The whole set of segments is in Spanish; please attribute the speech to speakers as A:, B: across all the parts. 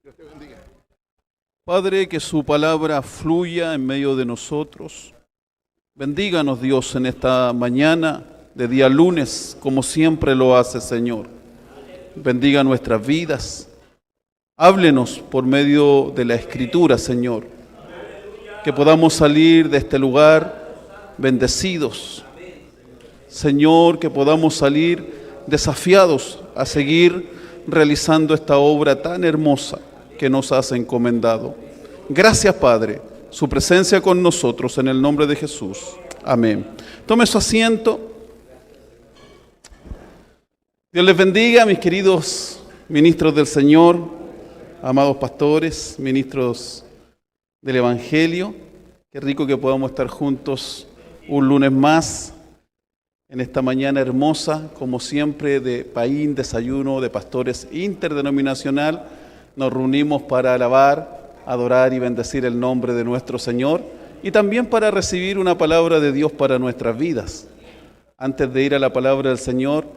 A: Dios te bendiga. Padre, que su palabra fluya en medio de nosotros. Bendíganos, Dios, en esta mañana de día lunes, como siempre lo hace, Señor. Bendiga nuestras vidas. Háblenos por medio de la Escritura, Señor. Que podamos salir de este lugar bendecidos. Señor, que podamos salir desafiados a seguir realizando esta obra tan hermosa que nos has encomendado. Gracias, Padre, su presencia con nosotros en el nombre de Jesús. Amén. Tome su asiento. Dios les bendiga, mis queridos ministros del Señor, amados pastores, ministros del Evangelio. Qué rico que podamos estar juntos un lunes más en esta mañana hermosa, como siempre, de Paín, desayuno de pastores interdenominacional. Nos reunimos para alabar, adorar y bendecir el nombre de nuestro Señor y también para recibir una palabra de Dios para nuestras vidas. Antes de ir a la palabra del Señor,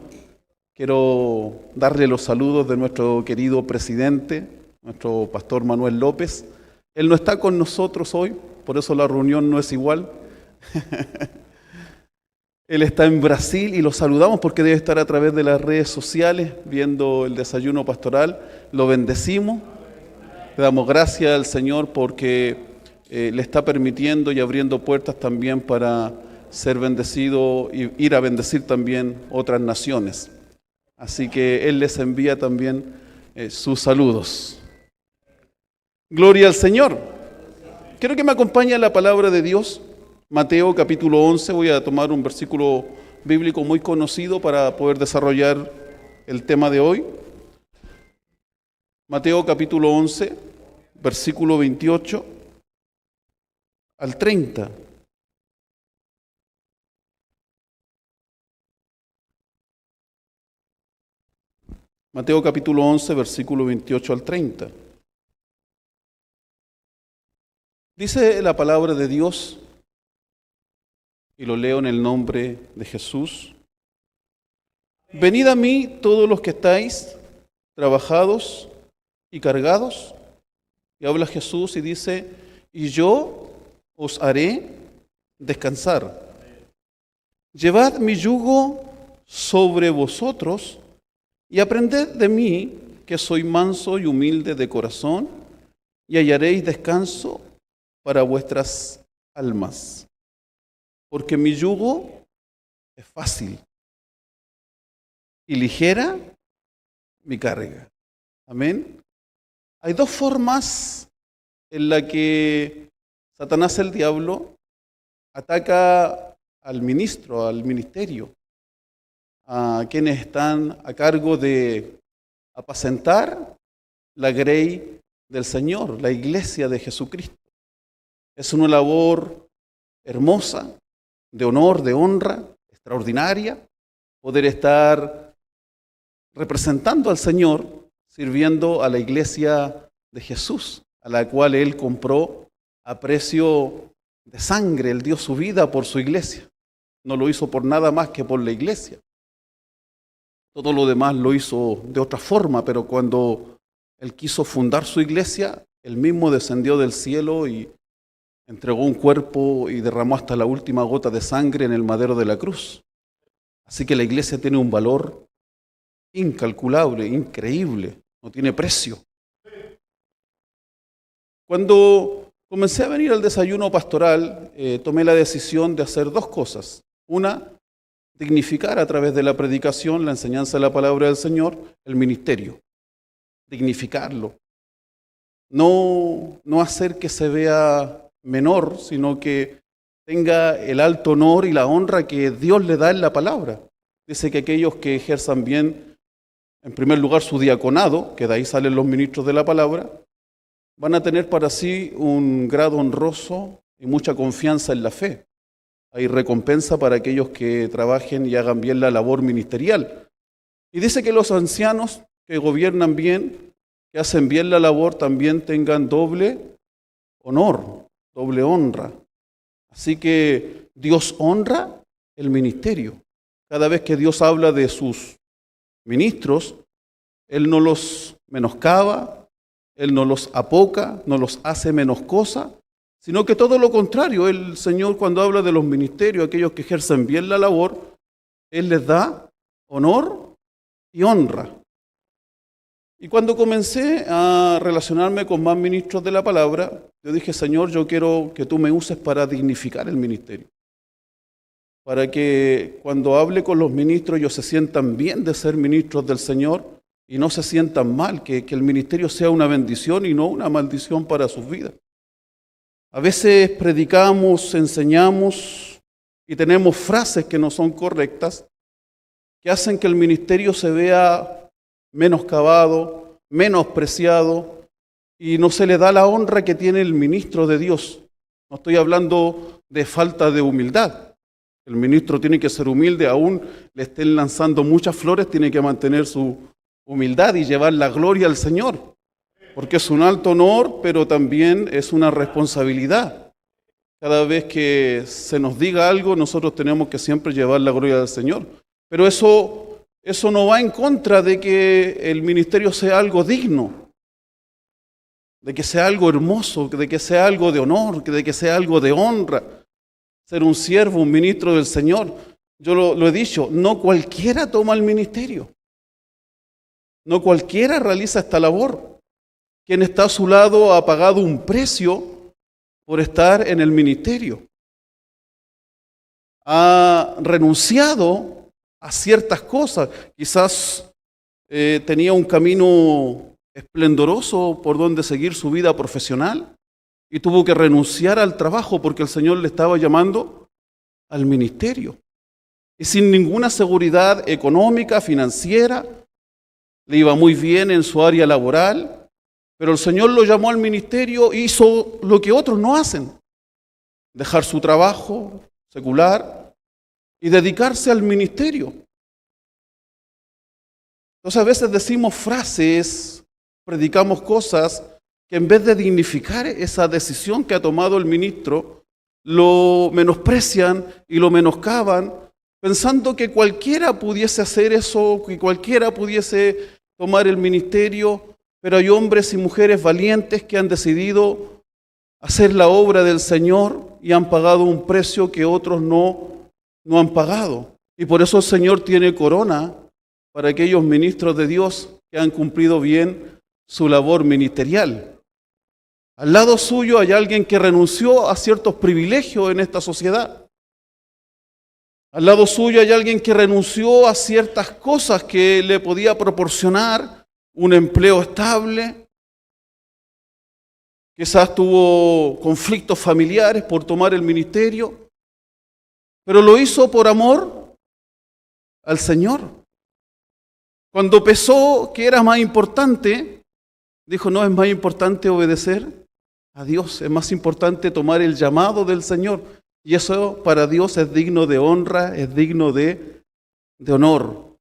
A: quiero darle los saludos de nuestro querido presidente, nuestro pastor Manuel López. Él no está con nosotros hoy, por eso la reunión no es igual. Él está en Brasil y lo saludamos porque debe estar a través de las redes sociales viendo el desayuno pastoral. Lo bendecimos, le damos gracias al Señor porque le está permitiendo y abriendo puertas también para ser bendecido y ir a bendecir también otras naciones. Así que Él les envía también sus saludos. Gloria al Señor. Quiero que me acompañe a la palabra de Dios. Mateo capítulo 11, voy a tomar un versículo bíblico muy conocido para poder desarrollar el tema de hoy. Mateo capítulo 11, versículo 28 al 30. Mateo capítulo 11, versículo 28 al 30. Dice la palabra de Dios, y lo leo en el nombre de Jesús. Venid a mí todos los que estáis trabajados y cargados. Y habla Jesús y dice, y yo os haré descansar. Llevad mi yugo sobre vosotros y aprended de mí, que soy manso y humilde de corazón, y hallaréis descanso para vuestras almas. Porque mi yugo es fácil y ligera mi carga. Amén. Hay dos formas en las que Satanás, el diablo, ataca al ministro, al ministerio, a quienes están a cargo de apacentar la grey del Señor, la iglesia de Jesucristo. Es una labor hermosa, de honor, de honra, extraordinaria, poder estar representando al Señor, sirviendo a la iglesia de Jesús, a la cual Él compró a precio de sangre. Él dio su vida por su iglesia. No lo hizo por nada más que por la iglesia. Todo lo demás lo hizo de otra forma, pero cuando Él quiso fundar su iglesia, Él mismo descendió del cielo y entregó un cuerpo y derramó hasta la última gota de sangre en el madero de la cruz. Así que la iglesia tiene un valor incalculable, increíble, no tiene precio. Cuando comencé a venir al desayuno pastoral, tomé la decisión de hacer dos cosas. Una, dignificar a través de la predicación, la enseñanza de la palabra del Señor, el ministerio. Dignificarlo. No hacer que se vea menor, sino que tenga el alto honor y la honra que Dios le da en la palabra. Dice que aquellos que ejerzan bien, en primer lugar, su diaconado, que de ahí salen los ministros de la palabra, van a tener para sí un grado honroso y mucha confianza en la fe. Hay recompensa para aquellos que trabajen y hagan bien la labor ministerial. Y dice que los ancianos que gobiernan bien, que hacen bien la labor, también tengan doble honor, doble honra. Así que Dios honra el ministerio. Cada vez que Dios habla de sus ministros, Él no los menoscaba, Él no los apoca, no los hace menos cosa, sino que todo lo contrario. El Señor, cuando habla de los ministerios, aquellos que ejercen bien la labor, Él les da honor y honra. Y cuando comencé a relacionarme con más ministros de la palabra, yo dije, Señor, yo quiero que tú me uses para dignificar el ministerio. Para que cuando hable con los ministros ellos se sientan bien de ser ministros del Señor y no se sientan mal, que el ministerio sea una bendición y no una maldición para sus vidas. A veces predicamos, enseñamos y tenemos frases que no son correctas, que hacen que el ministerio se vea menoscabado, menospreciado, y no se le da la honra que tiene el ministro de Dios. No estoy hablando de falta de humildad. El ministro tiene que ser humilde, aún le estén lanzando muchas flores, tiene que mantener su humildad y llevar la gloria al Señor, porque es un alto honor, pero también es una responsabilidad. Cada vez que se nos diga algo, nosotros tenemos que siempre llevar la gloria al Señor. Pero eso no va en contra de que el ministerio sea algo digno, de que sea algo hermoso, de que sea algo de honor, de que sea algo de honra. Ser un siervo, un ministro del Señor. Yo lo he dicho, no cualquiera toma el ministerio. No cualquiera realiza esta labor. Quien está a su lado ha pagado un precio por estar en el ministerio. Ha renunciado a ciertas cosas. Quizás tenía un camino esplendoroso por donde seguir su vida profesional y tuvo que renunciar al trabajo porque el Señor le estaba llamando al ministerio. Y sin ninguna seguridad económica, financiera, le iba muy bien en su área laboral, pero el Señor lo llamó al ministerio e hizo lo que otros no hacen: dejar su trabajo secular y dedicarse al ministerio. Entonces a veces decimos frases, predicamos cosas que en vez de dignificar esa decisión que ha tomado el ministro, lo menosprecian y lo menoscaban, pensando que cualquiera pudiese hacer eso, que cualquiera pudiese tomar el ministerio, pero hay hombres y mujeres valientes que han decidido hacer la obra del Señor y han pagado un precio que otros no han pagado. Y por eso el Señor tiene corona para aquellos ministros de Dios que han cumplido bien su labor ministerial. Al lado suyo hay alguien que renunció a ciertos privilegios en esta sociedad. Al lado suyo hay alguien que renunció a ciertas cosas que le podía proporcionar un empleo estable. Quizás tuvo conflictos familiares por tomar el ministerio, pero lo hizo por amor al Señor. Cuando pensó que era más importante, dijo, no, es más importante obedecer a Dios, es más importante tomar el llamado del Señor. Y eso para Dios es digno de honra, es digno de honor.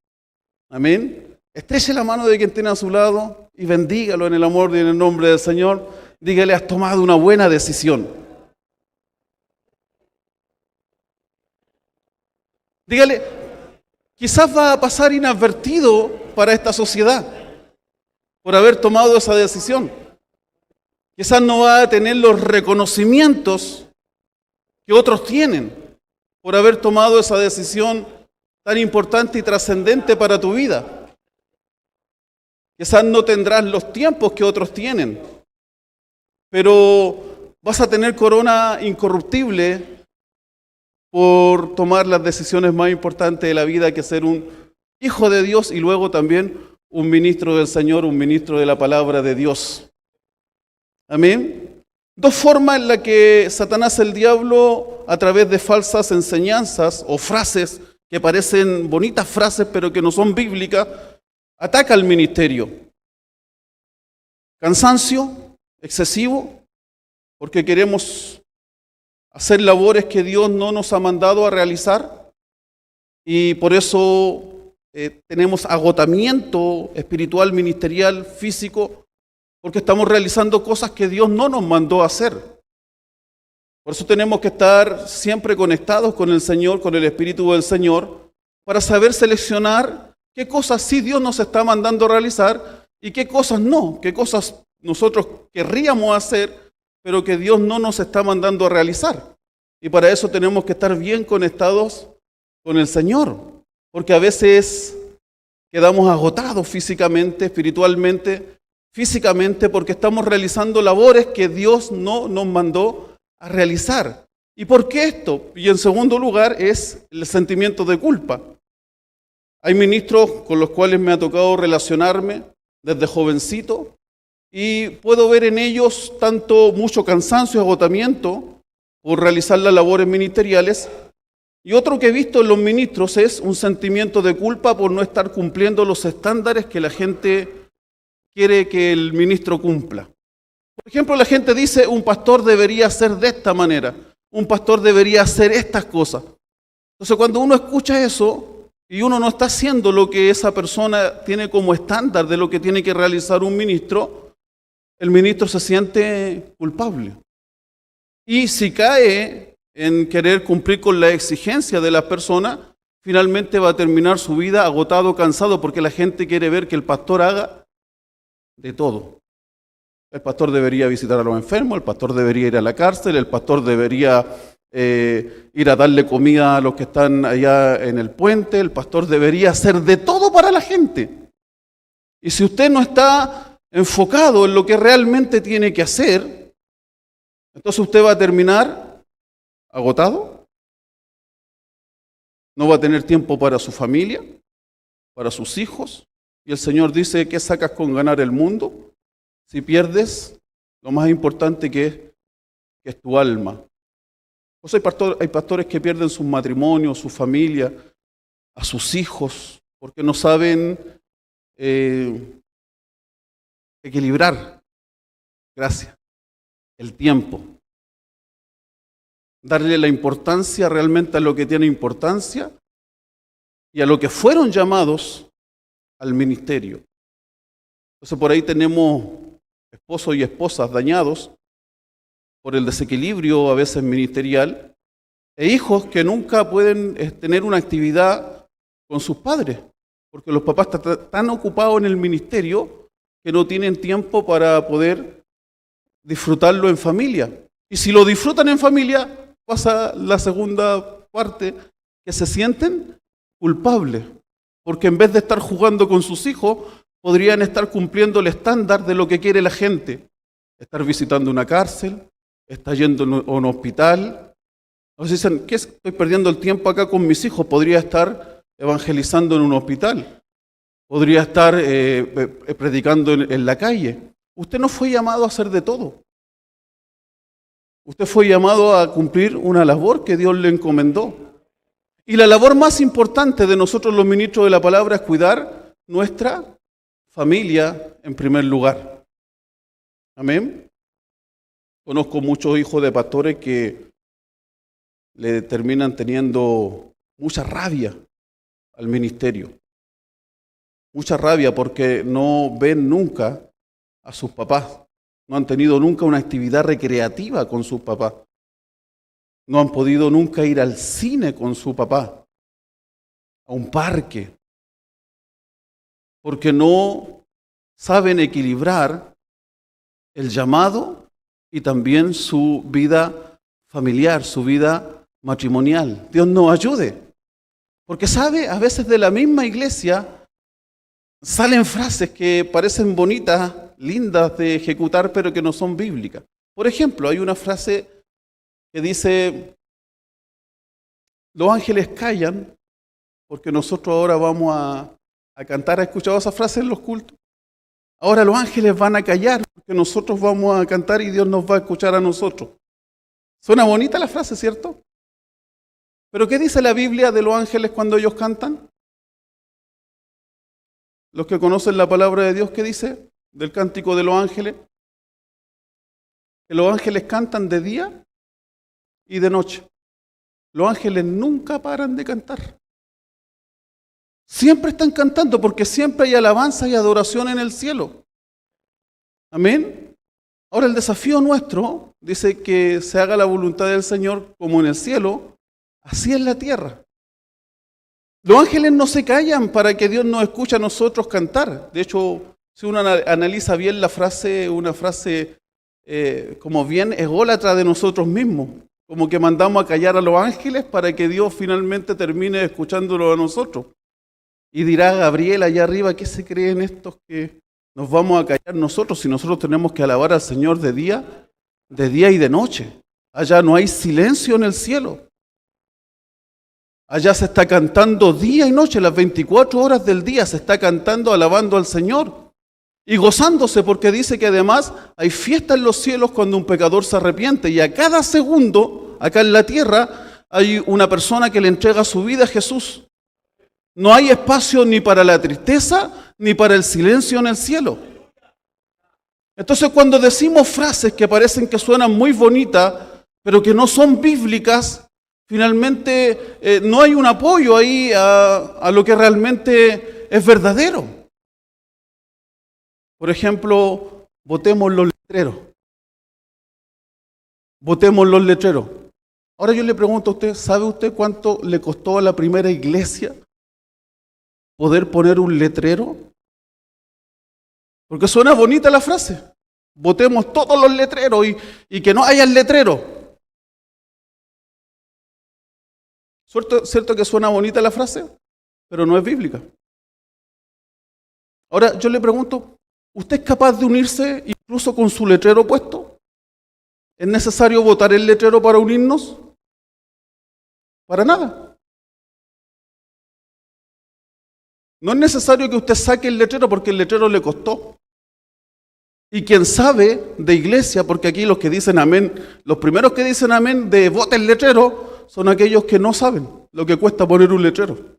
A: Amén. Estreche la mano de quien tiene a su lado y bendígalo en el amor y en el nombre del Señor. Dígale, has tomado una buena decisión. Dígale, quizás va a pasar inadvertido para esta sociedad por haber tomado esa decisión. Quizás no va a tener los reconocimientos que otros tienen por haber tomado esa decisión tan importante y trascendente para tu vida. Quizás no tendrás los tiempos que otros tienen, pero vas a tener corona incorruptible por tomar las decisiones más importantes de la vida, que ser un hijo de Dios y luego también un ministro del Señor, un ministro de la palabra de Dios. Amén. Dos formas en las que Satanás, el diablo, a través de falsas enseñanzas o frases que parecen bonitas frases pero que no son bíblicas, ataca al ministerio. Cansancio excesivo, porque queremos hacer labores que Dios no nos ha mandado a realizar y por eso tenemos agotamiento espiritual, ministerial, físico, porque estamos realizando cosas que Dios no nos mandó a hacer. Por eso tenemos que estar siempre conectados con el Señor, con el Espíritu del Señor, para saber seleccionar qué cosas sí Dios nos está mandando a realizar y qué cosas no, qué cosas nosotros querríamos hacer, pero que Dios no nos está mandando a realizar. Y para eso tenemos que estar bien conectados con el Señor, porque a veces quedamos agotados físicamente, espiritualmente, físicamente, porque estamos realizando labores que Dios no nos mandó a realizar. ¿Y por qué esto? Y en segundo lugar es el sentimiento de culpa. Hay ministros con los cuales me ha tocado relacionarme desde jovencito y puedo ver en ellos tanto mucho cansancio y agotamiento por realizar las labores ministeriales, y otro que he visto en los ministros es un sentimiento de culpa por no estar cumpliendo los estándares que la gente quiere que el ministro cumpla. Por ejemplo, la gente dice, un pastor debería ser de esta manera, un pastor debería hacer estas cosas. Entonces, cuando uno escucha eso y uno no está haciendo lo que esa persona tiene como estándar de lo que tiene que realizar un ministro, el ministro se siente culpable. Y si cae en querer cumplir con la exigencia de las personas, finalmente va a terminar su vida agotado, cansado, porque la gente quiere ver que el pastor haga de todo. El pastor debería visitar a los enfermos, el pastor debería ir a la cárcel, el pastor debería ir a darle comida a los que están allá en el puente, el pastor debería hacer de todo para la gente. Y si usted no está enfocado en lo que realmente tiene que hacer, entonces usted va a terminar agotado, no va a tener tiempo para su familia, para sus hijos, y el Señor dice, ¿qué sacas con ganar el mundo si pierdes lo más importante que es tu alma? Pues hay pastores que pierden sus matrimonios, su familia, a sus hijos, porque no saben equilibrar, gracias, el tiempo. Darle la importancia realmente a lo que tiene importancia y a lo que fueron llamados al ministerio. Entonces por ahí tenemos esposos y esposas dañados por el desequilibrio a veces ministerial e hijos que nunca pueden tener una actividad con sus padres, porque los papás están tan ocupados en el ministerio que no tienen tiempo para poder disfrutarlo en familia. Y si lo disfrutan en familia, pasa la segunda parte, que se sienten culpables, porque en vez de estar jugando con sus hijos, podrían estar cumpliendo el estándar de lo que quiere la gente. Estar visitando una cárcel, estar yendo a un hospital. A veces dicen, ¿qué estoy perdiendo el tiempo acá con mis hijos? Podría estar evangelizando en un hospital, podría estar predicando en la calle. Usted no fue llamado a hacer de todo. Usted fue llamado a cumplir una labor que Dios le encomendó. Y la labor más importante de nosotros los ministros de la palabra es cuidar nuestra familia en primer lugar. Amén. Conozco muchos hijos de pastores que le terminan teniendo mucha rabia al ministerio. Mucha rabia porque no ven nunca a sus papás. No han tenido nunca una actividad recreativa con sus papás. No han podido nunca ir al cine con su papá, a un parque, porque no saben equilibrar el llamado y también su vida familiar, su vida matrimonial. Dios nos ayude, porque sabe, a veces de la misma iglesia salen frases que parecen bonitas, lindas de ejecutar, pero que no son bíblicas. Por ejemplo, hay una frase que dice, los ángeles callan porque nosotros ahora vamos a cantar. ¿Has escuchado esa frase en los cultos? Ahora los ángeles van a callar porque nosotros vamos a cantar y Dios nos va a escuchar a nosotros. Suena bonita la frase, ¿cierto? Pero ¿qué dice la Biblia de los ángeles cuando ellos cantan? Los que conocen la palabra de Dios, ¿qué dice del cántico de los ángeles? Que los ángeles cantan de día y de noche. Los ángeles nunca paran de cantar. Siempre están cantando porque siempre hay alabanza y adoración en el cielo. Amén. Ahora el desafío nuestro dice que se haga la voluntad del Señor como en el cielo, así en la tierra. Los ángeles no se callan para que Dios nos escuche a nosotros cantar. De hecho, Si uno analiza bien la frase, una frase como bien ególatra de nosotros mismos, como que mandamos a callar a los ángeles para que Dios finalmente termine escuchándolo a nosotros. Y dirá Gabriel allá arriba, ¿qué se creen estos que nos vamos a callar nosotros si nosotros tenemos que alabar al Señor de día y de noche? Allá no hay silencio en el cielo. Allá se está cantando día y noche, las 24 horas del día se está cantando, alabando al Señor y gozándose, porque dice que además hay fiesta en los cielos cuando un pecador se arrepiente, y a cada segundo, acá en la tierra, hay una persona que le entrega su vida a Jesús. No hay espacio ni para la tristeza ni para el silencio en el cielo. Entonces, cuando decimos frases que parecen que suenan muy bonitas, pero que no son bíblicas, finalmente no hay un apoyo ahí a lo que realmente es verdadero. Por ejemplo, votemos los letreros. Votemos los letreros. Ahora yo le pregunto a usted, ¿sabe usted cuánto le costó a la primera iglesia poder poner un letrero? Porque suena bonita la frase. Votemos todos los letreros y que no haya el letrero. ¿Cierto que suena bonita la frase? Pero no es bíblica. Ahora yo le pregunto, ¿usted es capaz de unirse incluso con su letrero puesto? ¿Es necesario votar el letrero para unirnos? Para nada. No es necesario que usted saque el letrero porque el letrero le costó. Y quien sabe de iglesia, porque aquí los que dicen amén, los primeros que dicen amén de vote el letrero, son aquellos que no saben lo que cuesta poner un letrero.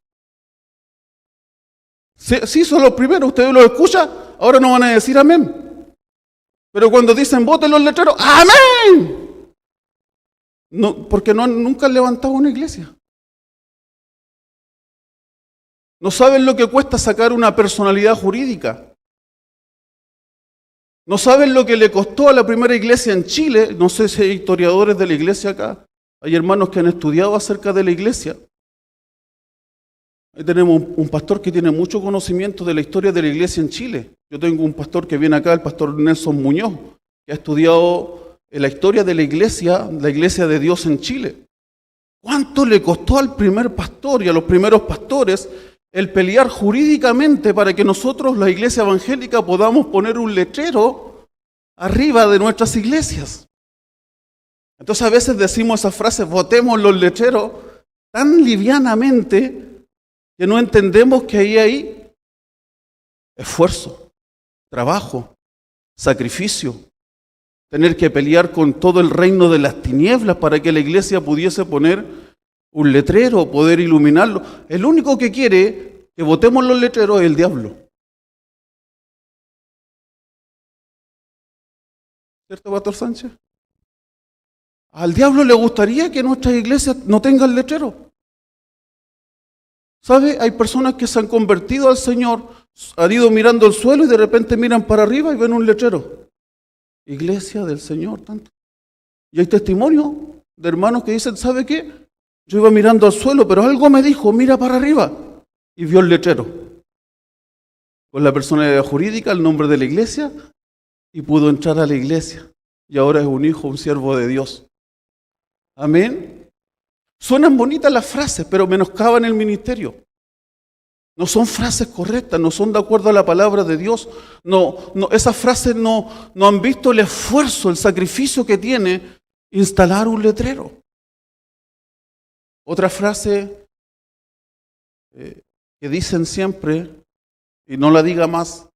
A: Sí, son los primeros, ustedes los escuchan, ahora no van a decir amén. Pero cuando dicen voten los letreros, ¡amén! No, porque nunca han levantado una iglesia. No saben lo que cuesta sacar una personalidad jurídica. No saben lo que le costó a la primera iglesia en Chile. No sé si hay historiadores de la iglesia acá. Hay hermanos que han estudiado acerca de la iglesia. Ahí tenemos un pastor que tiene mucho conocimiento de la historia de la iglesia en Chile. Yo tengo un pastor que viene acá, el pastor Nelson Muñoz, que ha estudiado la historia de la iglesia de Dios en Chile. ¿Cuánto le costó al primer pastor y a los primeros pastores el pelear jurídicamente para que nosotros, la iglesia evangélica, podamos poner un letrero arriba de nuestras iglesias? Entonces a veces decimos esas frases, votemos los letreros, tan livianamente que no entendemos que ahí hay esfuerzo, trabajo, sacrificio, tener que pelear con todo el reino de las tinieblas para que la iglesia pudiese poner un letrero, poder iluminarlo. El único que quiere que votemos los letreros es el diablo. ¿Cierto, Pastor Sánchez? Al diablo le gustaría que nuestras iglesias no tengan letrero. ¿Sabe? Hay personas que se han convertido al Señor, han ido mirando el suelo y de repente miran para arriba y ven un letrero. Iglesia del Señor, tanto. Y hay testimonios de hermanos que dicen, ¿sabe qué? Yo iba mirando al suelo, pero algo me dijo, mira para arriba. Y vio el letrero. Con la personalidad jurídica, el nombre de la iglesia, y pudo entrar a la iglesia. Y ahora es un hijo, un siervo de Dios. Amén. Suenan bonitas las frases, pero menoscaban el ministerio. No son frases correctas, no son de acuerdo a la palabra de Dios. No, esas frases no han visto el esfuerzo, el sacrificio que tiene instalar un letrero. Otra frase que dicen siempre, y no la diga más,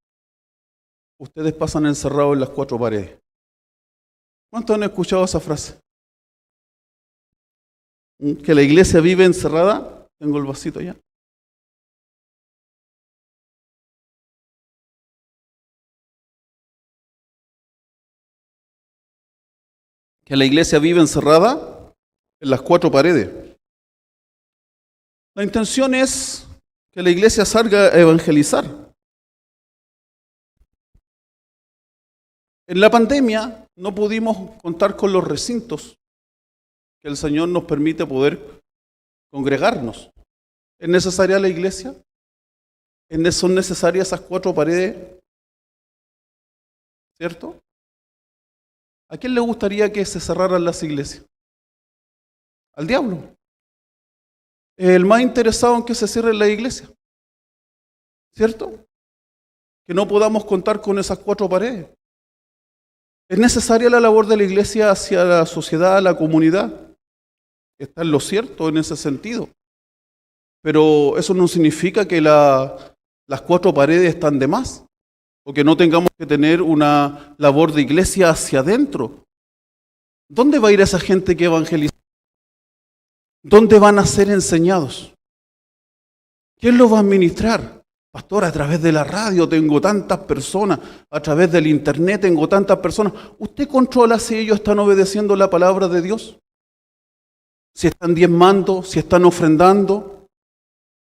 A: ustedes pasan encerrados en las cuatro paredes. ¿Cuántos han escuchado esa frase? Que la iglesia vive encerrada. Tengo el vasito ya. Que la iglesia vive encerrada en las cuatro paredes. La intención es que la iglesia salga a evangelizar. En la pandemia no pudimos contar con los recintos que el Señor nos permite poder congregarnos. ¿Es necesaria la iglesia? ¿Son necesarias esas cuatro paredes ¿cierto? ¿A quién le gustaría que se cerraran las iglesias? Al diablo. El más interesado en que se cierre la iglesia, ¿cierto? Que no podamos contar con esas cuatro paredes. Es necesaria la labor de la iglesia hacia la sociedad, la comunidad. Está en lo cierto en ese sentido. Pero eso no significa que las cuatro paredes están de más, o que no tengamos que tener una labor de iglesia hacia adentro. ¿Dónde va a ir esa gente que evangeliza? ¿Dónde van a ser enseñados? ¿Quién los va a administrar? Pastor, a través de la radio tengo tantas personas, a través del internet tengo tantas personas. ¿Usted controla si ellos están obedeciendo la palabra de Dios? Si están diezmando, si están ofrendando.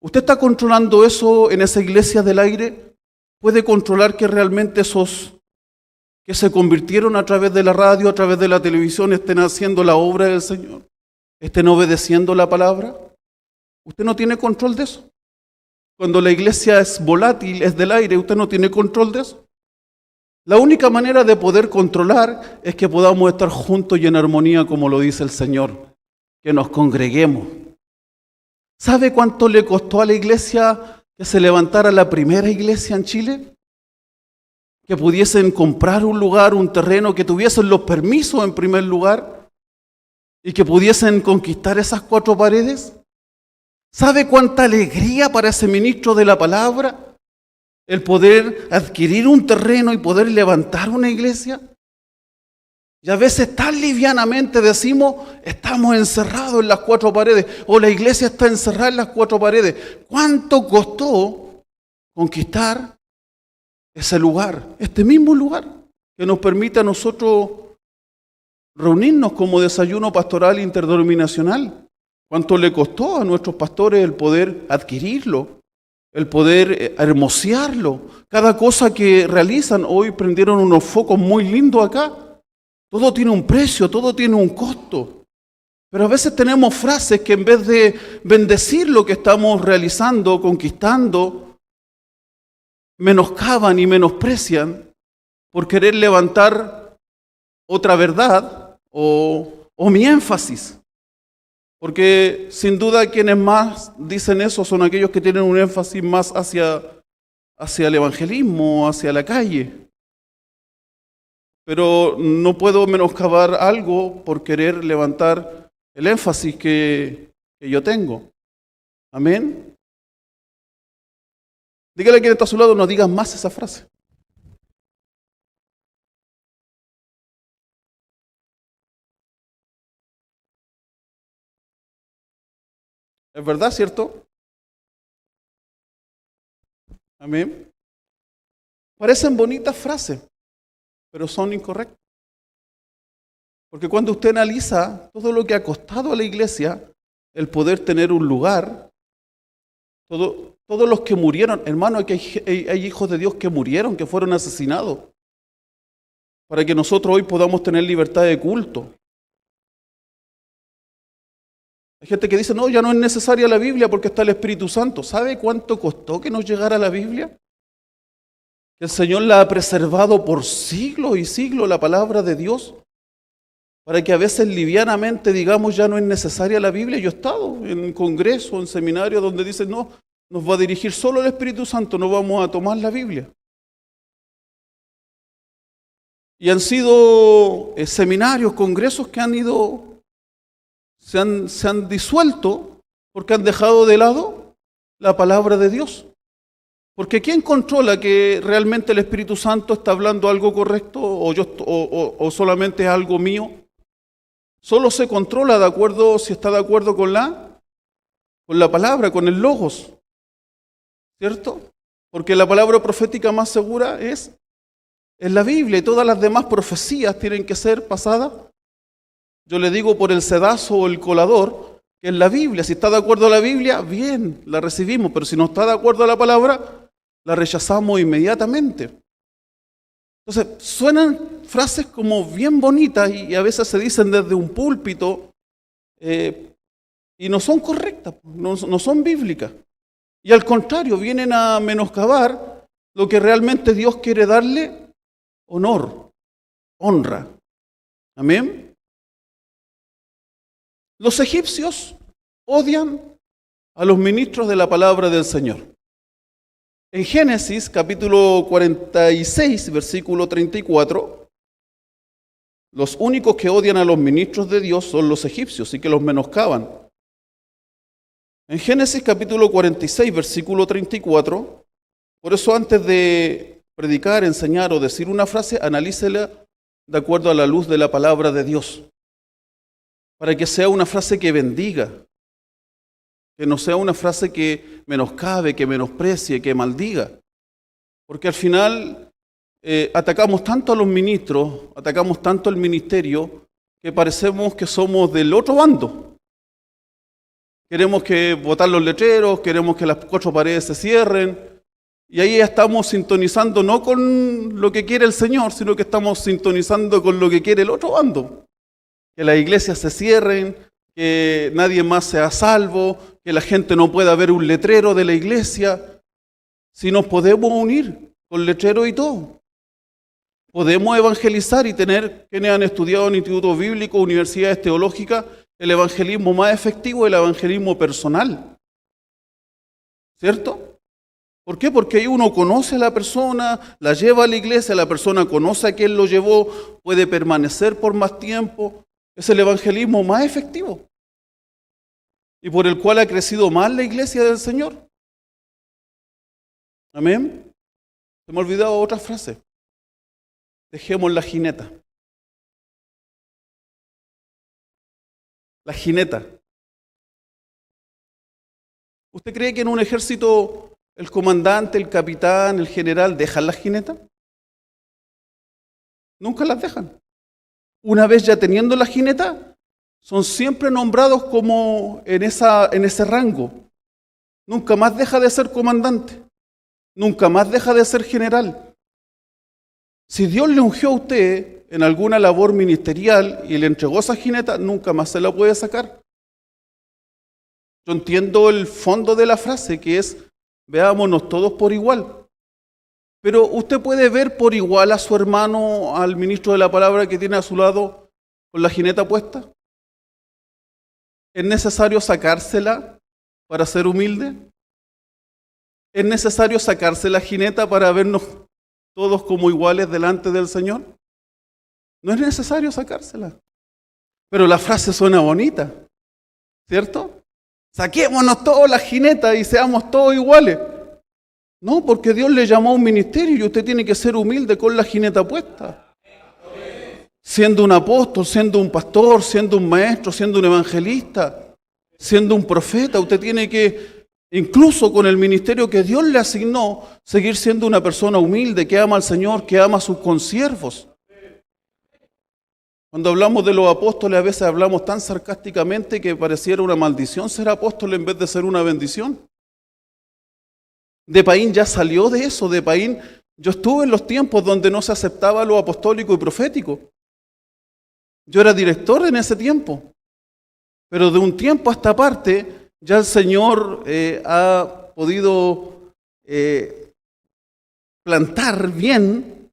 A: ¿Usted está controlando eso en esa iglesia del aire? ¿Puede controlar que realmente esos que se convirtieron a través de la radio, a través de la televisión, estén haciendo la obra del Señor? ¿Estén obedeciendo la palabra? Usted no tiene control de eso. Cuando la iglesia es volátil, es del aire, usted no tiene control de eso. La única manera de poder controlar es que podamos estar juntos y en armonía, como lo dice el Señor, que nos congreguemos. ¿Sabe cuánto le costó a la iglesia que se levantara la primera iglesia en Chile? Que pudiesen comprar un lugar, un terreno, que tuviesen los permisos en primer lugar y que pudiesen conquistar esas cuatro paredes. ¿Sabe cuánta alegría para ese ministro de la palabra el poder adquirir un terreno y poder levantar una iglesia? Y a veces tan livianamente decimos, estamos encerrados en las cuatro paredes, o la iglesia está encerrada en las cuatro paredes. ¿Cuánto costó conquistar ese lugar, este mismo lugar, que nos permite a nosotros reunirnos como desayuno pastoral interdenominacional? ¿Cuánto le costó a nuestros pastores el poder adquirirlo, el poder hermosearlo? Cada cosa que realizan, hoy prendieron unos focos muy lindos acá. Todo tiene un precio, todo tiene un costo. Pero a veces tenemos frases que en vez de bendecir lo que estamos realizando, conquistando, menoscaban y menosprecian por querer levantar otra verdad o mi énfasis. Porque sin duda quienes más dicen eso son aquellos que tienen un énfasis más hacia el evangelismo, hacia la calle. Pero no puedo menoscabar algo por querer levantar el énfasis que yo tengo. Amén. Dígale a quien está a su lado, no digas más esa frase. ¿Es verdad, cierto? Amén. Parecen bonitas frases, pero son incorrectas. Porque cuando usted analiza todo lo que ha costado a la iglesia el poder tener un lugar, todos los que murieron, hermano, que hay hijos de Dios que murieron, que fueron asesinados, para que nosotros hoy podamos tener libertad de culto. Hay gente que dice, no, ya no es necesaria la Biblia porque está el Espíritu Santo. ¿Sabe cuánto costó que nos llegara la Biblia? Que el Señor la ha preservado por siglos y siglos, la palabra de Dios, para que a veces livianamente digamos, ya no es necesaria la Biblia. Yo he estado en congreso, en seminario, donde dicen, no, nos va a dirigir solo el Espíritu Santo, no vamos a tomar la Biblia. Y han sido seminarios, congresos que han ido... Se han disuelto porque han dejado de lado la palabra de Dios. Porque ¿quién controla que realmente el Espíritu Santo está hablando algo correcto o solamente es algo mío? Solo se controla de acuerdo, si está de acuerdo con la palabra, con el logos, ¿cierto? Porque la palabra profética más segura es la Biblia, y todas las demás profecías tienen que ser pasadas. Yo le digo por el sedazo o el colador, que es la Biblia. Si está de acuerdo a la Biblia, bien, la recibimos. Pero si no está de acuerdo a la palabra, la rechazamos inmediatamente. Entonces, suenan frases como bien bonitas y a veces se dicen desde un púlpito y no son correctas, no son bíblicas. Y al contrario, vienen a menoscabar lo que realmente Dios quiere darle honor, honra. Amén. Los egipcios odian a los ministros de la palabra del Señor. En Génesis capítulo 46, versículo 34, los únicos que odian a los ministros de Dios son los egipcios y que los menoscaban. En Génesis capítulo 46, versículo 34, por eso antes de predicar, enseñar o decir una frase, analícela de acuerdo a la luz de la palabra de Dios, para que sea una frase que bendiga, que no sea una frase que menoscabe, que menosprecie, que maldiga. Porque al final atacamos tanto a los ministros, atacamos tanto al ministerio, que parecemos que somos del otro bando. Queremos que botar los letreros, queremos que las 4 paredes se cierren, y ahí estamos sintonizando no con lo que quiere el Señor, sino que estamos sintonizando con lo que quiere el otro bando. Que las iglesias se cierren, que nadie más sea salvo, que la gente no pueda ver un letrero de la iglesia. Si nos podemos unir con letrero y todo, podemos evangelizar y tener, quienes han estudiado en institutos bíblicos, universidades teológicas, el evangelismo más efectivo, el evangelismo personal. ¿Cierto? ¿Por qué? Porque ahí uno conoce a la persona, la lleva a la iglesia, la persona conoce a quién lo llevó, puede permanecer por más tiempo. Es el evangelismo más efectivo y por el cual ha crecido más la iglesia del Señor. Amén. Se me ha olvidado otra frase. Dejemos la jineta. La jineta. ¿Usted cree que en un ejército el comandante, el capitán, el general dejan las jinetas? Nunca las dejan. Una vez ya teniendo la jineta, son siempre nombrados como en ese rango. Nunca más deja de ser comandante. Nunca más deja de ser general. Si Dios le ungió a usted en alguna labor ministerial y le entregó esa jineta, nunca más se la puede sacar. Yo entiendo el fondo de la frase, que es, veámonos todos por igual. Pero usted puede ver por igual a su hermano, al ministro de la palabra que tiene a su lado con la jineta puesta. ¿Es necesario sacársela para ser humilde? ¿Es necesario sacarse la jineta para vernos todos como iguales delante del Señor? No es necesario sacársela. Pero la frase suena bonita, ¿cierto? Saquémonos todos la jineta y seamos todos iguales. No, porque Dios le llamó a un ministerio y usted tiene que ser humilde con la jineta puesta. Siendo un apóstol, siendo un pastor, siendo un maestro, siendo un evangelista, siendo un profeta, usted tiene que, incluso con el ministerio que Dios le asignó, seguir siendo una persona humilde, que ama al Señor, que ama a sus consiervos. Cuando hablamos de los apóstoles, a veces hablamos tan sarcásticamente que pareciera una maldición ser apóstol en vez de ser una bendición. De Paín ya salió de eso. De Paín, yo estuve en los tiempos donde no se aceptaba lo apostólico y profético. Yo era director en ese tiempo. Pero de un tiempo a esta parte, ya el Señor ha podido plantar bien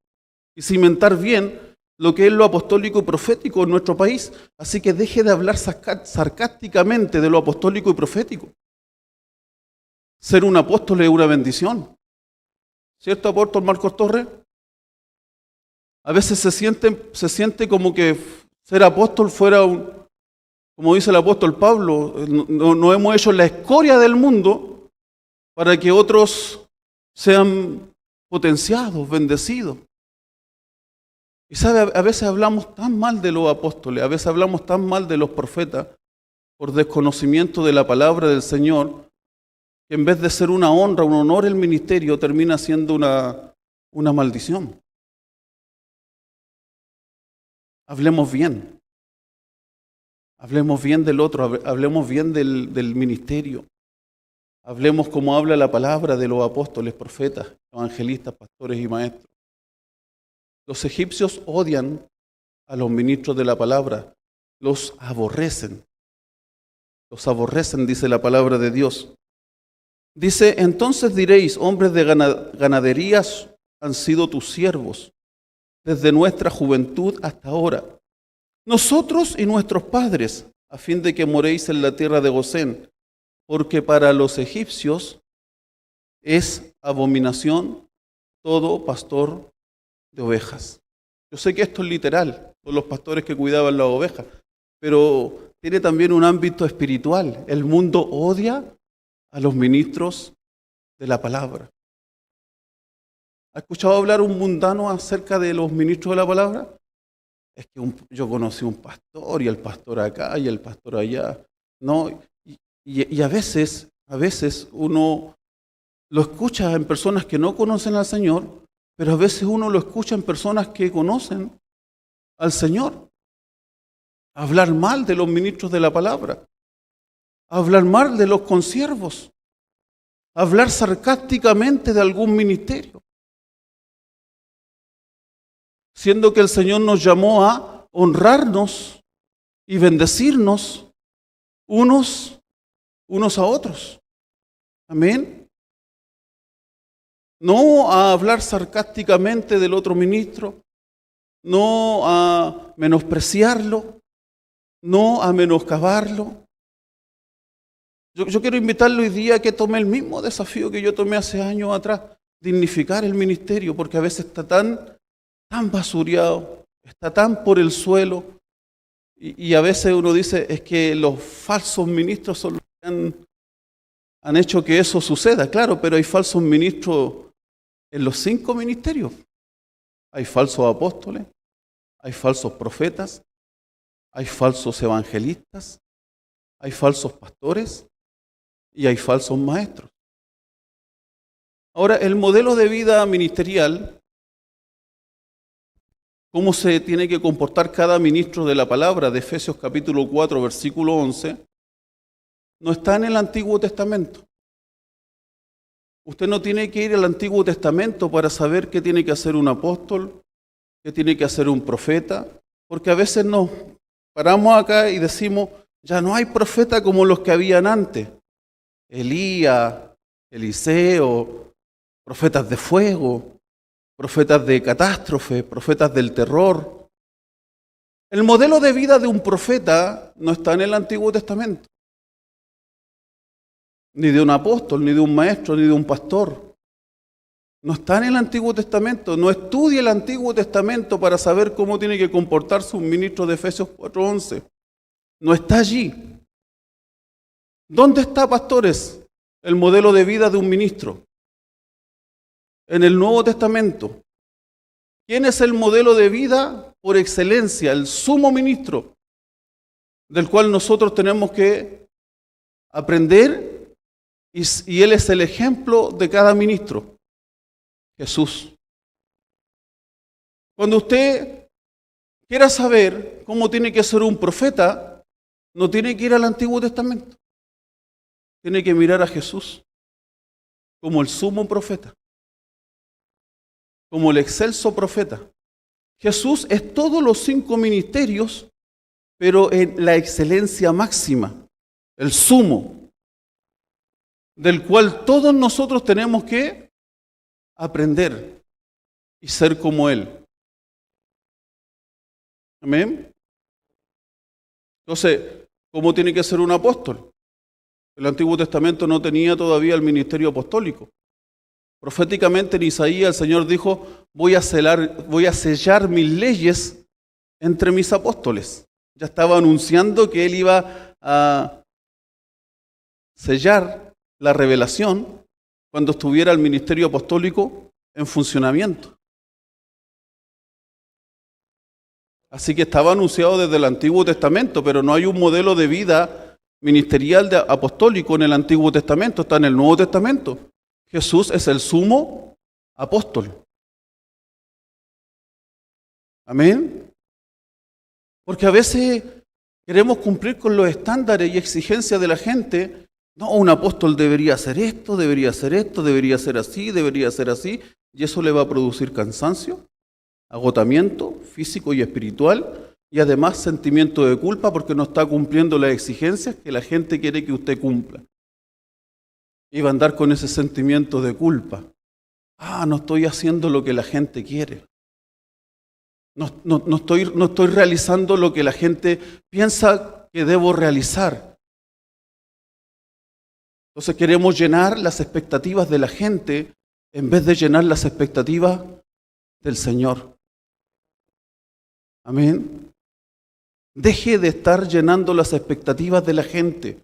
A: y cimentar bien lo que es lo apostólico y profético en nuestro país. Así que deje de hablar sarcásticamente de lo apostólico y profético. Ser un apóstol es una bendición. ¿Cierto, apóstol Marcos Torres? A veces se siente como que ser apóstol fuera como dice el apóstol Pablo, no hemos hecho la escoria del mundo para que otros sean potenciados, bendecidos. Y sabe, a veces hablamos tan mal de los apóstoles, a veces hablamos tan mal de los profetas por desconocimiento de la palabra del Señor, que en vez de ser una honra, un honor el ministerio, termina siendo una maldición. Hablemos bien. Hablemos bien del otro, hablemos bien del ministerio. Hablemos como habla la palabra de los apóstoles, profetas, evangelistas, pastores y maestros. Los egipcios odian a los ministros de la palabra, los aborrecen, dice la palabra de Dios. Dice, entonces diréis, hombres de ganaderías han sido tus siervos, desde nuestra juventud hasta ahora, nosotros y nuestros padres, a fin de que moréis en la tierra de Gosén, porque para los egipcios es abominación todo pastor de ovejas. Yo sé que esto es literal, por los pastores que cuidaban las ovejas, pero tiene también un ámbito espiritual. El mundo odia a los ministros de la palabra. ¿Ha escuchado hablar un mundano acerca de los ministros de la palabra? Es que yo conocí un pastor y el pastor acá y el pastor allá. No, y a veces uno lo escucha en personas que no conocen al Señor, pero a veces uno lo escucha en personas que conocen al Señor. Hablar mal de los ministros de la palabra, hablar mal de los consiervos, hablar sarcásticamente de algún ministerio, siendo que el Señor nos llamó a honrarnos y bendecirnos unos a otros. Amén. No a hablar sarcásticamente del otro ministro, no a menospreciarlo, no a menoscabarlo. Yo quiero invitarlo hoy día a que tome el mismo desafío que yo tomé hace años atrás, dignificar el ministerio, porque a veces está tan basureado, está tan por el suelo, y a veces uno dice, es que los falsos ministros son los que han hecho que eso suceda. Claro, pero hay falsos ministros en los 5 ministerios. Hay falsos apóstoles, hay falsos profetas, hay falsos evangelistas, hay falsos pastores y hay falsos maestros. Ahora, el modelo de vida ministerial, cómo se tiene que comportar cada ministro de la palabra de Efesios capítulo 4, versículo 11, no está en el Antiguo Testamento. Usted no tiene que ir al Antiguo Testamento para saber qué tiene que hacer un apóstol, qué tiene que hacer un profeta, porque a veces nos paramos acá y decimos, ya no hay profeta como los que habían antes. Elías, Eliseo, profetas de fuego, profetas de catástrofe, profetas del terror. El modelo de vida de un profeta no está en el Antiguo Testamento, ni de un apóstol, ni de un maestro, ni de un pastor. No está en el Antiguo Testamento. No estudie el Antiguo Testamento para saber cómo tiene que comportarse un ministro de Efesios 4:11. No está allí. ¿Dónde está, pastores, el modelo de vida de un ministro? En el Nuevo Testamento. ¿Quién es el modelo de vida por excelencia? El sumo ministro, del cual nosotros tenemos que aprender, y él es el ejemplo de cada ministro. Jesús. Cuando usted quiera saber cómo tiene que ser un profeta, no tiene que ir al Antiguo Testamento. Tiene que mirar a Jesús como el sumo profeta, como el excelso profeta. Jesús es todos los 5 ministerios, pero en la excelencia máxima, el sumo, del cual todos nosotros tenemos que aprender y ser como Él. Amén. Entonces, ¿cómo tiene que ser un apóstol? El Antiguo Testamento no tenía todavía el ministerio apostólico. Proféticamente en Isaías el Señor dijo, voy a sellar mis leyes entre mis apóstoles. Ya estaba anunciando que Él iba a sellar la revelación cuando estuviera el ministerio apostólico en funcionamiento. Así que estaba anunciado desde el Antiguo Testamento, pero no hay un modelo de vida ministerial apostólico en el Antiguo Testamento, está en el Nuevo Testamento. Jesús es el sumo apóstol. Amén. Porque a veces queremos cumplir con los estándares y exigencias de la gente. No, un apóstol debería hacer esto, debería hacer esto, debería ser así, debería ser así, y eso le va a producir cansancio, agotamiento físico y espiritual, y además sentimiento de culpa porque no está cumpliendo las exigencias que la gente quiere que usted cumpla. Y va a andar con ese sentimiento de culpa. No estoy haciendo lo que la gente quiere. No estoy realizando lo que la gente piensa que debo realizar. Entonces queremos llenar las expectativas de la gente en vez de llenar las expectativas del Señor. Amén. Deje de estar llenando las expectativas de la gente.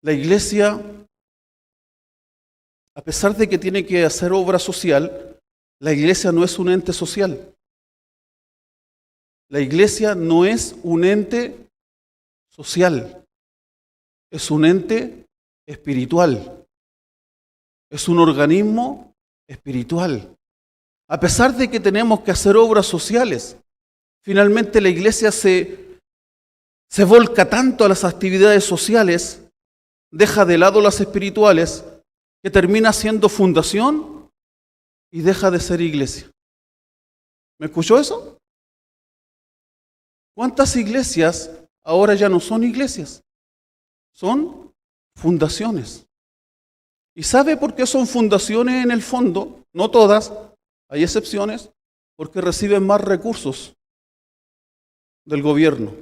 A: La iglesia, a pesar de que tiene que hacer obra social, la iglesia no es un ente social. La iglesia no es un ente social, es un ente espiritual, es un organismo espiritual. A pesar de que tenemos que hacer obras sociales, finalmente la iglesia se volca tanto a las actividades sociales, deja de lado las espirituales, que termina siendo fundación y deja de ser iglesia. ¿Me escuchó eso? ¿Cuántas iglesias ahora ya no son iglesias? Son fundaciones. ¿Y sabe por qué son fundaciones en el fondo? No todas, hay excepciones, porque reciben más recursos del gobierno.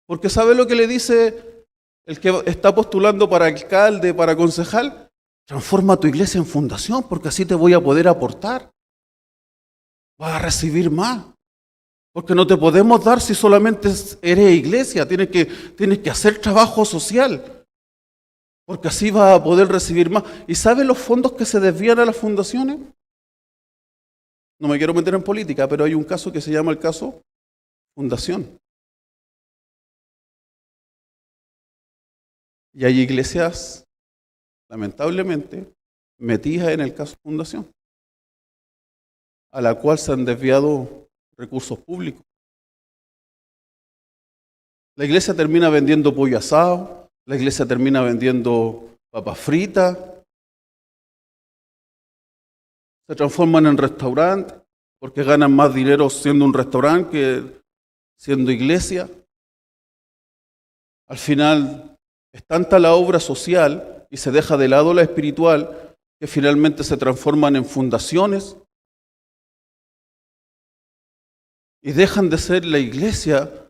A: Porque ¿sabe lo que le dice el que está postulando para alcalde, para concejal? Transforma tu iglesia en fundación, porque así te voy a poder aportar. Vas a recibir más. Porque no te podemos dar si solamente eres iglesia, tienes que hacer trabajo social, porque así vas a poder recibir más. ¿Y sabe los fondos que se desvían a las fundaciones? No me quiero meter en política, pero hay un caso que se llama el caso Fundación. Y hay iglesias, lamentablemente, metidas en el caso Fundación, a la cual se han desviado recursos públicos. La iglesia termina vendiendo pollo asado, la iglesia termina vendiendo papas fritas, se transforman en restaurantes porque ganan más dinero siendo un restaurante que siendo iglesia. Al final es tanta la obra social y se deja de lado la espiritual que finalmente se transforman en fundaciones y dejan de ser la iglesia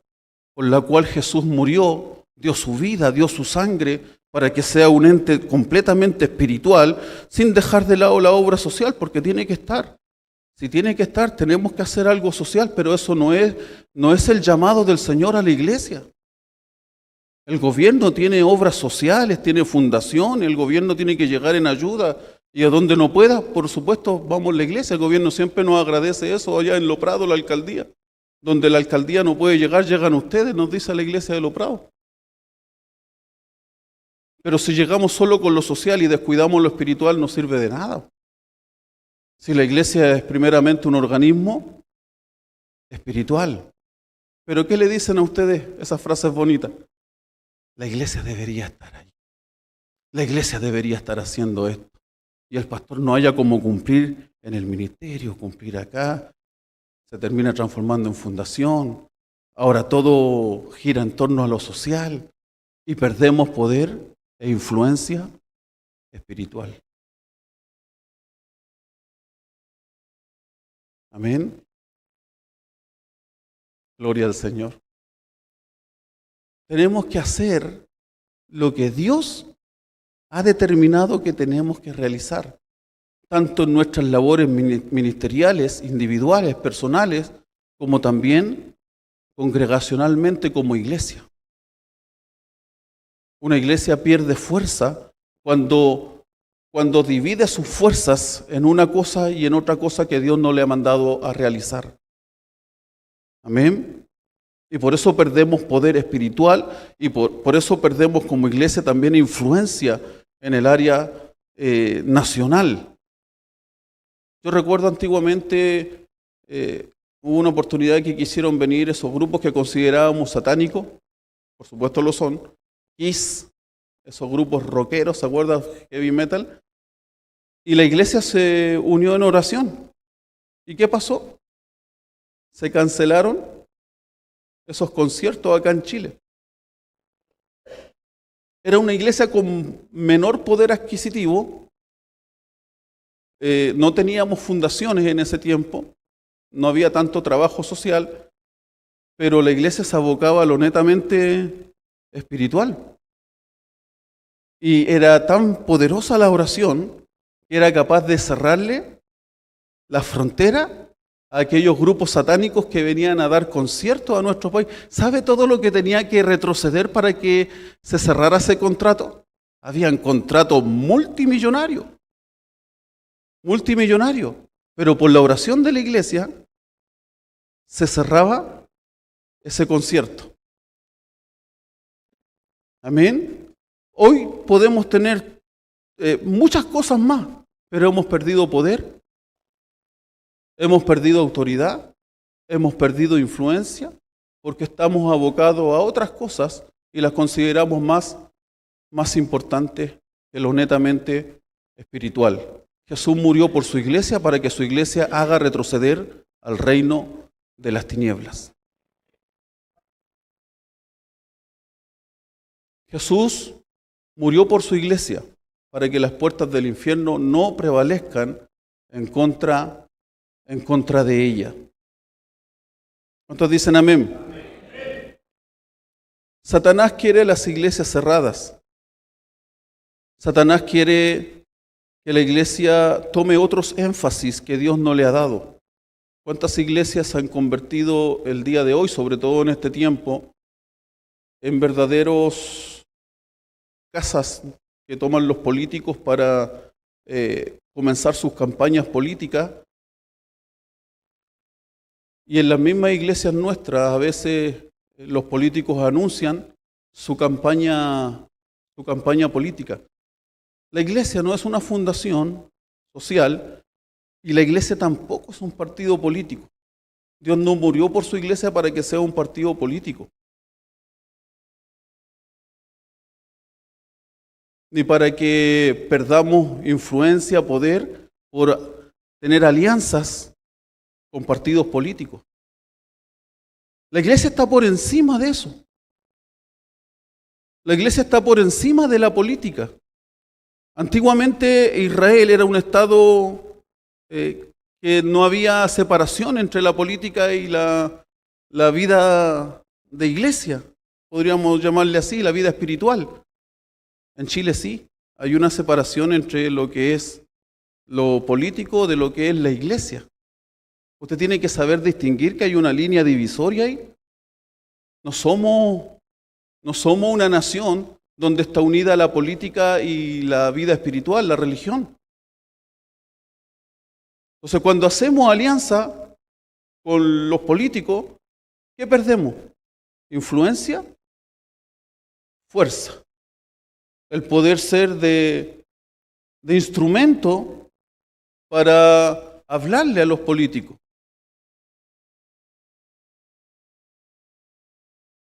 A: por la cual Jesús murió, dio su vida, dio su sangre para que sea un ente completamente espiritual, sin dejar de lado la obra social, porque tiene que estar. Si tiene que estar, tenemos que hacer algo social, pero eso no es el llamado del Señor a la iglesia. El gobierno tiene obras sociales, tiene fundación, el gobierno tiene que llegar en ayuda, y a donde no pueda, por supuesto, vamos a la iglesia. El gobierno siempre nos agradece eso, allá en Lo Prado, la alcaldía. Donde la alcaldía no puede llegar, llegan ustedes, nos dice la iglesia de Lo Prado. Pero si llegamos solo con lo social y descuidamos lo espiritual, no sirve de nada. Si la iglesia es primeramente un organismo espiritual. ¿Pero qué le dicen a ustedes esas frases bonitas? La iglesia debería estar ahí. La iglesia debería estar haciendo esto. Y el pastor no haya como cumplir en el ministerio, cumplir acá. Se termina transformando en fundación. Ahora todo gira en torno a lo social y perdemos poder e influencia espiritual. Amén. Gloria al Señor. Tenemos que hacer lo que Dios ha determinado que tenemos que realizar, tanto en nuestras labores ministeriales, individuales, personales, como también congregacionalmente como iglesia. Una iglesia pierde fuerza cuando divide sus fuerzas en una cosa y en otra cosa que Dios no le ha mandado a realizar. Amén. Y por eso perdemos poder espiritual y por eso perdemos como iglesia también influencia en el área nacional. Yo recuerdo antiguamente hubo una oportunidad que quisieron venir esos grupos que considerábamos satánicos, por supuesto lo son, Kiss, esos grupos rockeros, ¿se acuerdan? Heavy metal. Y la iglesia se unió en oración. ¿Y qué pasó? Se cancelaron esos conciertos acá en Chile. Era una iglesia con menor poder adquisitivo, no teníamos fundaciones en ese tiempo, no había tanto trabajo social, pero la iglesia se abocaba a lo netamente espiritual. Y era tan poderosa la oración que era capaz de cerrarle la frontera a aquellos grupos satánicos que venían a dar conciertos a nuestro país. ¿Sabe todo lo que tenía que retroceder para que se cerrara ese contrato? Habían contratos multimillonarios, pero por la oración de la iglesia se cerraba ese concierto. Amén. Hoy podemos tener muchas cosas más, pero hemos perdido poder, hemos perdido autoridad, hemos perdido influencia, porque estamos abocados a otras cosas y las consideramos más importantes que lo netamente espiritual. Jesús murió por su iglesia para que su iglesia haga retroceder al reino de las tinieblas. Jesús murió por su iglesia para que las puertas del infierno no prevalezcan en contra de ella. ¿Cuántos dicen amén? Amén. Satanás quiere las iglesias cerradas. Satanás quiere que la iglesia tome otros énfasis que Dios no le ha dado. ¿Cuántas iglesias se han convertido el día de hoy, sobre todo en este tiempo, en verdaderos casas que toman los políticos para comenzar sus campañas políticas? Y en las mismas iglesias nuestras, a veces los políticos anuncian su campaña política. La iglesia no es una fundación social y la iglesia tampoco es un partido político. Dios no murió por su iglesia para que sea un partido político, ni para que perdamos influencia, poder, por tener alianzas con partidos políticos. La iglesia está por encima de eso. La iglesia está por encima de la política. Antiguamente Israel era un estado que no había separación entre la política y la vida de iglesia, podríamos llamarle así, la vida espiritual. En Chile sí, hay una separación entre lo que es lo político de lo que es la iglesia. Usted tiene que saber distinguir que hay una línea divisoria ahí. No somos una nación donde está unida la política y la vida espiritual, la religión. Entonces, cuando hacemos alianza con los políticos, ¿qué perdemos? Influencia, fuerza. El poder ser de instrumento para hablarle a los políticos.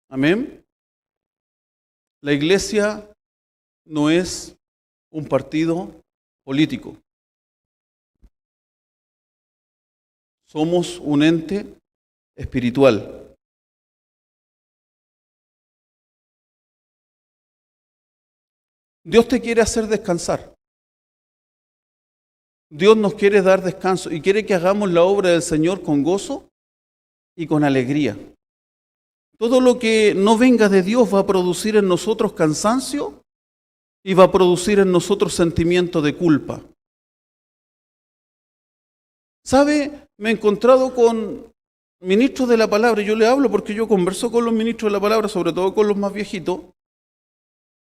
A: Amén. La iglesia no es un partido político. Somos un ente espiritual. Dios te quiere hacer descansar. Dios nos quiere dar descanso y quiere que hagamos la obra del Señor con gozo y con alegría. Todo lo que no venga de Dios va a producir en nosotros cansancio y va a producir en nosotros sentimiento de culpa. ¿Sabe? Me he encontrado con ministros de la palabra, y yo le hablo porque yo converso con los ministros de la palabra, sobre todo con los más viejitos.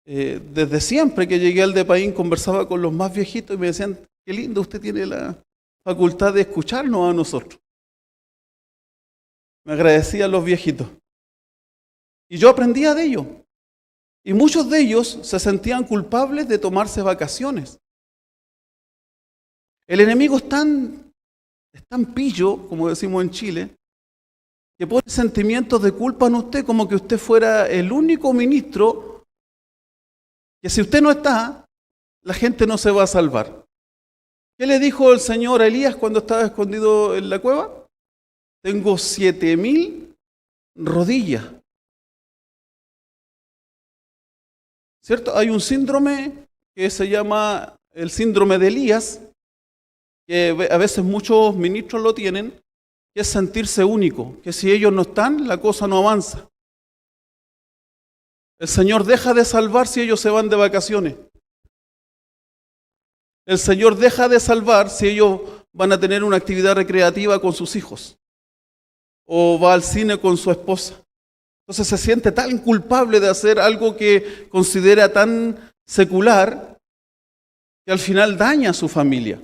A: Desde siempre que llegué al Depaín conversaba con los más viejitos y me decían, qué lindo, usted tiene la facultad de escucharnos a nosotros. Me agradecían los viejitos. Y yo aprendía de ellos. Y muchos de ellos se sentían culpables de tomarse vacaciones. El enemigo es tan pillo, como decimos en Chile, que pone sentimientos de culpa en usted como que usted fuera el único ministro que si usted no está, la gente no se va a salvar. ¿Qué le dijo el Señor a Elías cuando estaba escondido en la cueva? Tengo 7,000 rodillas. ¿Cierto? Hay un síndrome que se llama el síndrome de Elías, que a veces muchos ministros lo tienen, que es sentirse único, que si ellos no están, la cosa no avanza. El Señor deja de salvar si ellos se van de vacaciones. El Señor deja de salvar si ellos van a tener una actividad recreativa con sus hijos o va al cine con su esposa. Entonces se siente tan culpable de hacer algo que considera tan secular que al final daña a su familia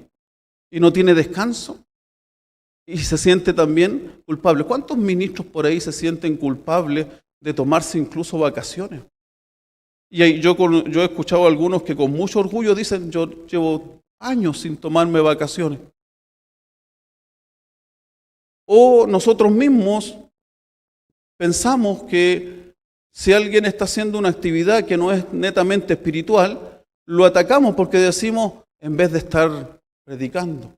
A: y no tiene descanso y se siente también culpable. ¿Cuántos ministros por ahí se sienten culpables de tomarse incluso vacaciones? Y yo he escuchado a algunos que con mucho orgullo dicen, yo llevo años sin tomarme vacaciones. O nosotros mismos pensamos que si alguien está haciendo una actividad que no es netamente espiritual, lo atacamos porque decimos, en vez de estar predicando,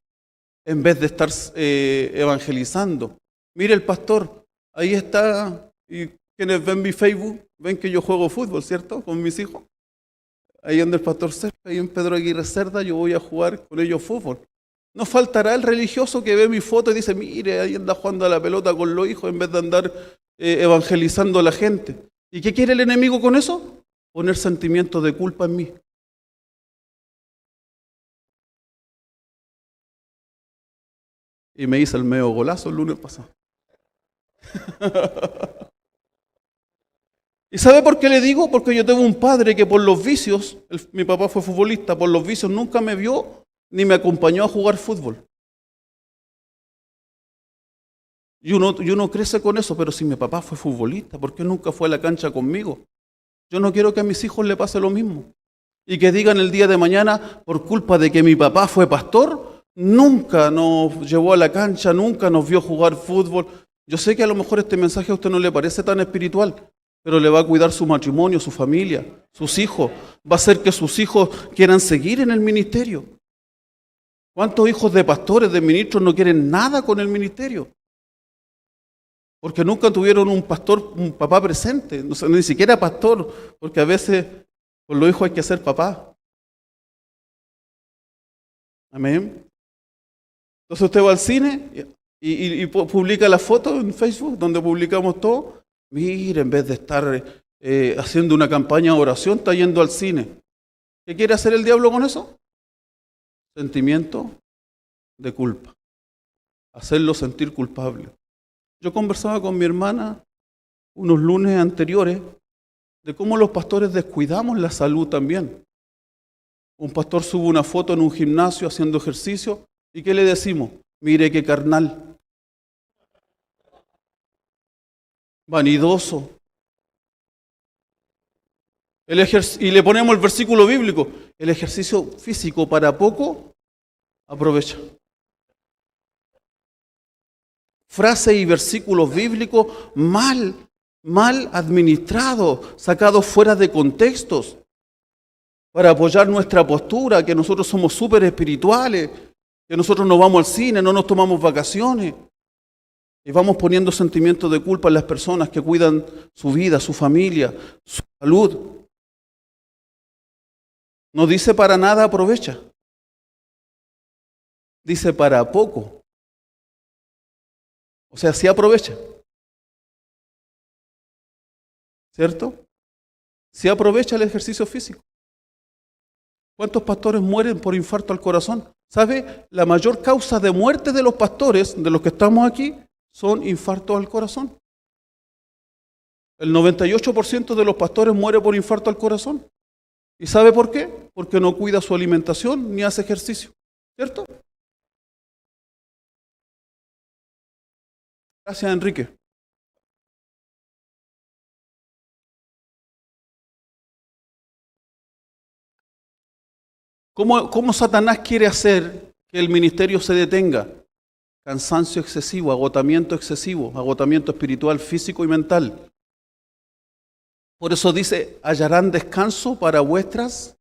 A: en vez de estar evangelizando. Mire el pastor, ahí está, y quienes ven mi Facebook, ven que yo juego fútbol, ¿cierto? Con mis hijos. Ahí donde el pastor Cerda, ahí en Pedro Aguirre Cerda, yo voy a jugar con ellos fútbol. No faltará el religioso que ve mi foto y dice, mire, ahí anda jugando a la pelota con los hijos en vez de andar evangelizando a la gente. ¿Y qué quiere el enemigo con eso? Poner sentimientos de culpa en mí. Y me hice el medio golazo el lunes pasado. ¿Y sabe por qué le digo? Porque yo tengo un padre que por los vicios, mi papá fue futbolista, por los vicios nunca me vio ni me acompañó a jugar fútbol. Y uno crece con eso, pero si mi papá fue futbolista, ¿por qué nunca fue a la cancha conmigo? Yo no quiero que a mis hijos le pase lo mismo. Y que digan el día de mañana, por culpa de que mi papá fue pastor, nunca nos llevó a la cancha, nunca nos vio jugar fútbol. Yo sé que a lo mejor este mensaje a usted no le parece tan espiritual, pero le va a cuidar su matrimonio, su familia, sus hijos. Va a hacer que sus hijos quieran seguir en el ministerio. ¿Cuántos hijos de pastores, de ministros no quieren nada con el ministerio? Porque nunca tuvieron un pastor, un papá presente, ni siquiera pastor, porque a veces con los hijos hay que ser papá. Amén. Entonces usted va al cine y publica la foto en Facebook, donde publicamos todo. Mire, en vez de estar haciendo una campaña de oración, está yendo al cine. ¿Qué quiere hacer el diablo con eso? Sentimiento de culpa. Hacerlo sentir culpable. Yo conversaba con mi hermana unos lunes anteriores de cómo los pastores descuidamos la salud también. Un pastor sube una foto en un gimnasio haciendo ejercicio y ¿qué le decimos? Mire qué carnal. Vanidoso. Y le ponemos el versículo bíblico. El ejercicio físico para poco aprovecha. Frases y versículos bíblicos mal administrados, sacados fuera de contextos, para apoyar nuestra postura, que nosotros somos súper espirituales, que nosotros no vamos al cine, no nos tomamos vacaciones, y vamos poniendo sentimientos de culpa en las personas que cuidan su vida, su familia, su salud. No dice para nada aprovecha, dice para poco. O sea, sí aprovecha. ¿Cierto? Sí aprovecha el ejercicio físico. ¿Cuántos pastores mueren por infarto al corazón? ¿Sabe? La mayor causa de muerte de los pastores, de los que estamos aquí, son infartos al corazón. El 98% de los pastores muere por infarto al corazón. ¿Y sabe por qué? Porque no cuida su alimentación ni hace ejercicio. ¿Cierto? Gracias, Enrique. ¿Cómo Satanás quiere hacer que el ministerio se detenga? Cansancio excesivo, agotamiento espiritual, físico y mental. Por eso dice, hallarán descanso para vuestras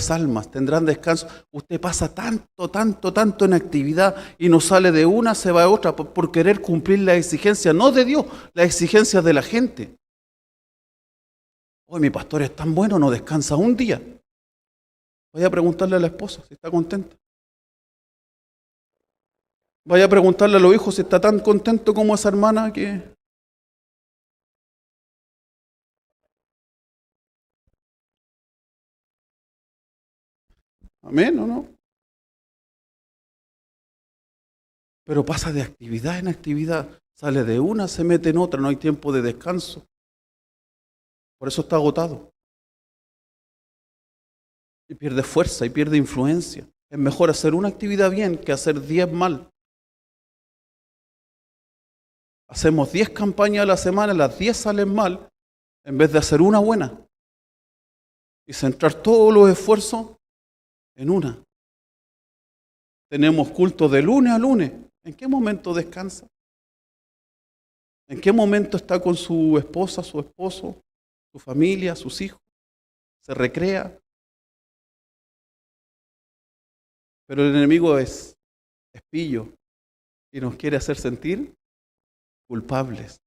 A: almas, tendrán descanso. Usted pasa tanto en actividad y no sale de una, se va a otra por querer cumplir las exigencias, no de Dios, las exigencias de la gente. Hoy mi pastor es tan bueno, no descansa un día. Voy a preguntarle a la esposa si está contenta. Vaya a preguntarle a los hijos si está tan contento como esa hermana que... Amén, ¿o no? Pero pasa de actividad en actividad, sale de una, se mete en otra, no hay tiempo de descanso. Por eso está agotado. Y pierde fuerza y pierde influencia. Es mejor hacer una actividad bien que hacer 10 mal. Hacemos 10 campañas a la semana, las 10 salen mal, en vez de hacer una buena. Y centrar todos los esfuerzos en una. Tenemos cultos de lunes a lunes. ¿En qué momento descansa? ¿En qué momento está con su esposa, su esposo, su familia, sus hijos? ¿Se recrea? Pero el enemigo es pillo y nos quiere hacer sentir culpables.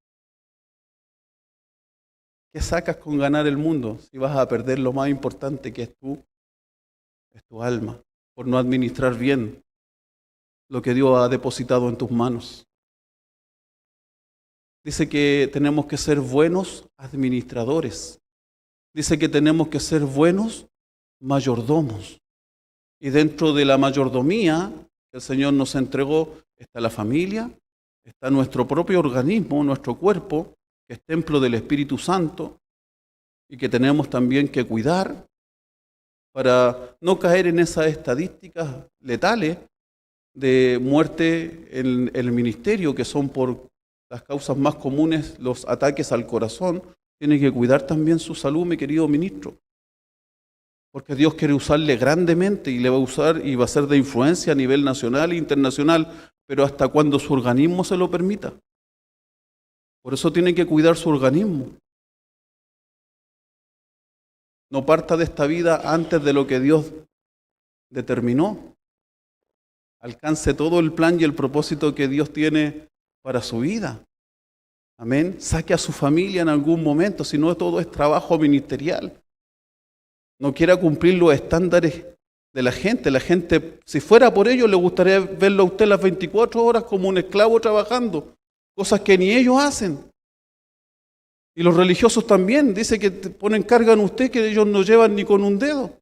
A: ¿Qué sacas con ganar el mundo si vas a perder lo más importante que es tu alma, por no administrar bien lo que Dios ha depositado en tus manos? Dice que tenemos que ser buenos administradores. Dice que tenemos que ser buenos mayordomos. Y dentro de la mayordomía que el Señor nos entregó está la familia, está nuestro propio organismo, nuestro cuerpo, que es templo del Espíritu Santo y que tenemos también que cuidar para no caer en esas estadísticas letales de muerte en el ministerio, que son por las causas más comunes los ataques al corazón. Tiene que cuidar también su salud, mi querido ministro, porque Dios quiere usarle grandemente y le va a usar y va a ser de influencia a nivel nacional e internacional, pero hasta cuando su organismo se lo permita. Por eso tiene que cuidar su organismo. No parta de esta vida antes de lo que Dios determinó. Alcance todo el plan y el propósito que Dios tiene para su vida. Amén. Saque a su familia en algún momento, si no todo es trabajo ministerial. No quiera cumplir los estándares de la gente. La gente, si fuera por ello, le gustaría verlo a usted las 24 horas como un esclavo trabajando, cosas que ni ellos hacen. Y los religiosos también, dice que ponen carga en usted que ellos no llevan ni con un dedo.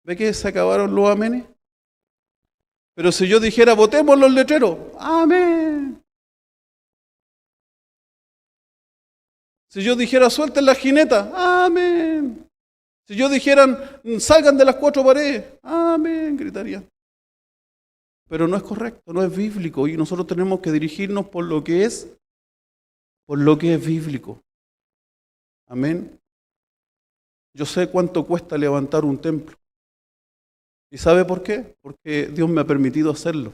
A: ¿Ve que se acabaron los amenes? Pero si yo dijera, votemos los letreros, amén. Si yo dijera, suelten la jineta, amén. Si yo dijeran, salgan de las 4 paredes, amén, gritarían. Pero no es correcto, no es bíblico y nosotros tenemos que dirigirnos por lo que es bíblico. Amén. Yo sé cuánto cuesta levantar un templo. ¿Y sabe por qué? Porque Dios me ha permitido hacerlo.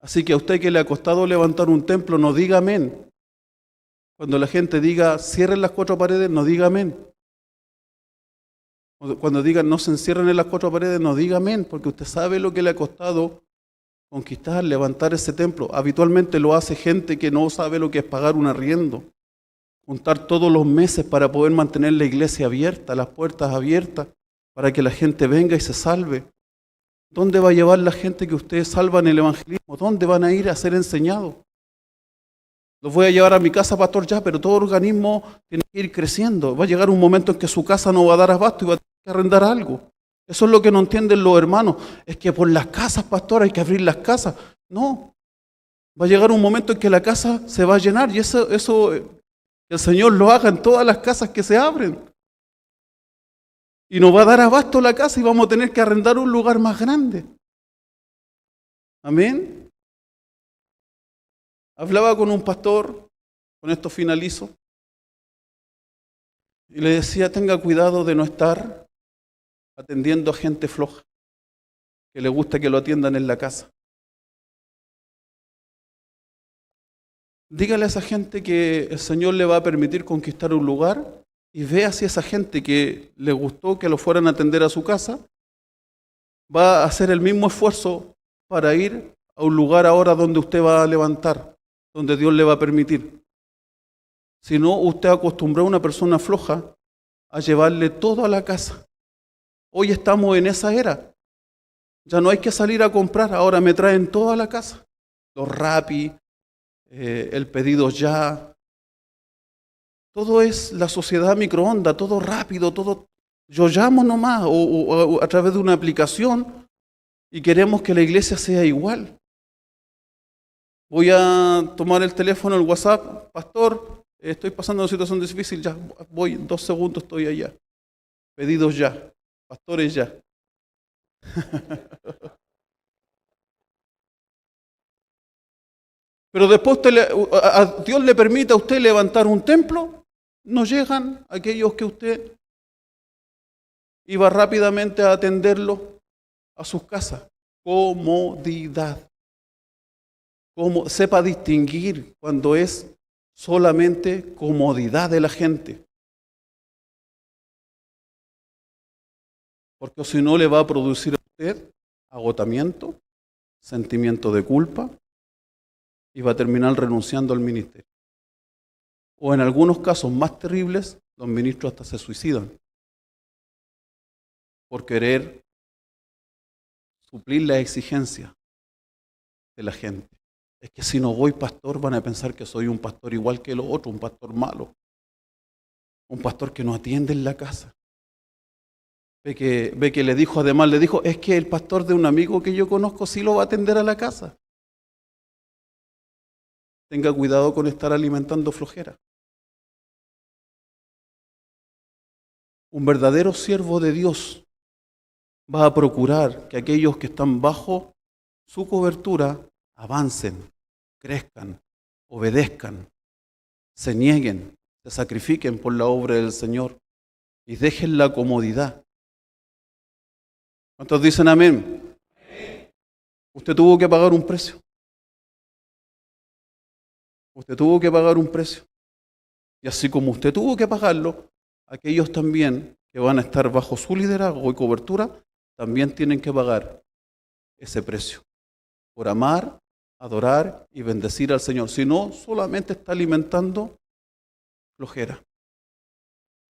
A: Así que a usted que le ha costado levantar un templo, no diga amén. Cuando la gente diga, cierren las 4 paredes, no diga amén. Cuando digan, no se encierren en las 4 paredes, no diga amén, porque usted sabe lo que le ha costado conquistar, levantar ese templo. Habitualmente lo hace gente que no sabe lo que es pagar un arriendo. Juntar todos los meses para poder mantener la iglesia abierta, las puertas abiertas, para que la gente venga y se salve. ¿Dónde va a llevar la gente que ustedes salvan el evangelismo? ¿Dónde van a ir a ser enseñados? Los voy a llevar a mi casa, pastor, ya, pero todo organismo tiene que ir creciendo. Va a llegar un momento en que su casa no va a dar abasto y va a tener que arrendar algo. Eso es lo que no entienden los hermanos. Es que por las casas, pastor, hay que abrir las casas. No. Va a llegar un momento en que la casa se va a llenar y eso el Señor lo haga en todas las casas que se abren. Y nos va a dar abasto la casa y vamos a tener que arrendar un lugar más grande. Amén. Hablaba con un pastor, con esto finalizo, y le decía, tenga cuidado de no estar atendiendo a gente floja, que le gusta que lo atiendan en la casa. Dígale a esa gente que el Señor le va a permitir conquistar un lugar y vea si esa gente que le gustó que lo fueran a atender a su casa va a hacer el mismo esfuerzo para ir a un lugar ahora donde usted va a levantar, donde Dios le va a permitir. Si no, usted acostumbró a una persona floja a llevarle todo a la casa. Hoy estamos en esa era. Ya no hay que salir a comprar, ahora me traen toda la casa. Los Rappi, el pedido ya. Todo es la sociedad microondas, todo rápido, todo. Yo llamo nomás o a través de una aplicación y queremos que la iglesia sea igual. Voy a tomar el teléfono, el WhatsApp, pastor, estoy pasando una situación difícil, ya voy, en 2 segundos estoy allá. Pedidos ya, pastores ya. Pero después a Dios le permite a usted levantar un templo, no llegan aquellos que usted iba rápidamente a atenderlo a sus casas. Comodidad. Como sepa distinguir cuando es solamente comodidad de la gente. Porque si no le va a producir a usted agotamiento, sentimiento de culpa y va a terminar renunciando al ministerio. O en algunos casos más terribles, los ministros hasta se suicidan por querer suplir las exigencias de la gente. Es que si no voy pastor van a pensar que soy un pastor igual que los otros, un pastor malo, un pastor que no atiende en la casa. Ve que le dijo, además le dijo, es que el pastor de un amigo que yo conozco sí lo va a atender a la casa. Tenga cuidado con estar alimentando flojera. Un verdadero siervo de Dios va a procurar que aquellos que están bajo su cobertura avancen, crezcan, obedezcan, se nieguen, se sacrifiquen por la obra del Señor y dejen la comodidad. ¿Cuántos dicen amén? Usted tuvo que pagar un precio. Usted tuvo que pagar un precio. Y así como usted tuvo que pagarlo, aquellos también que van a estar bajo su liderazgo y cobertura, también tienen que pagar ese precio por amar, adorar y bendecir al Señor. Si no, solamente está alimentando flojera,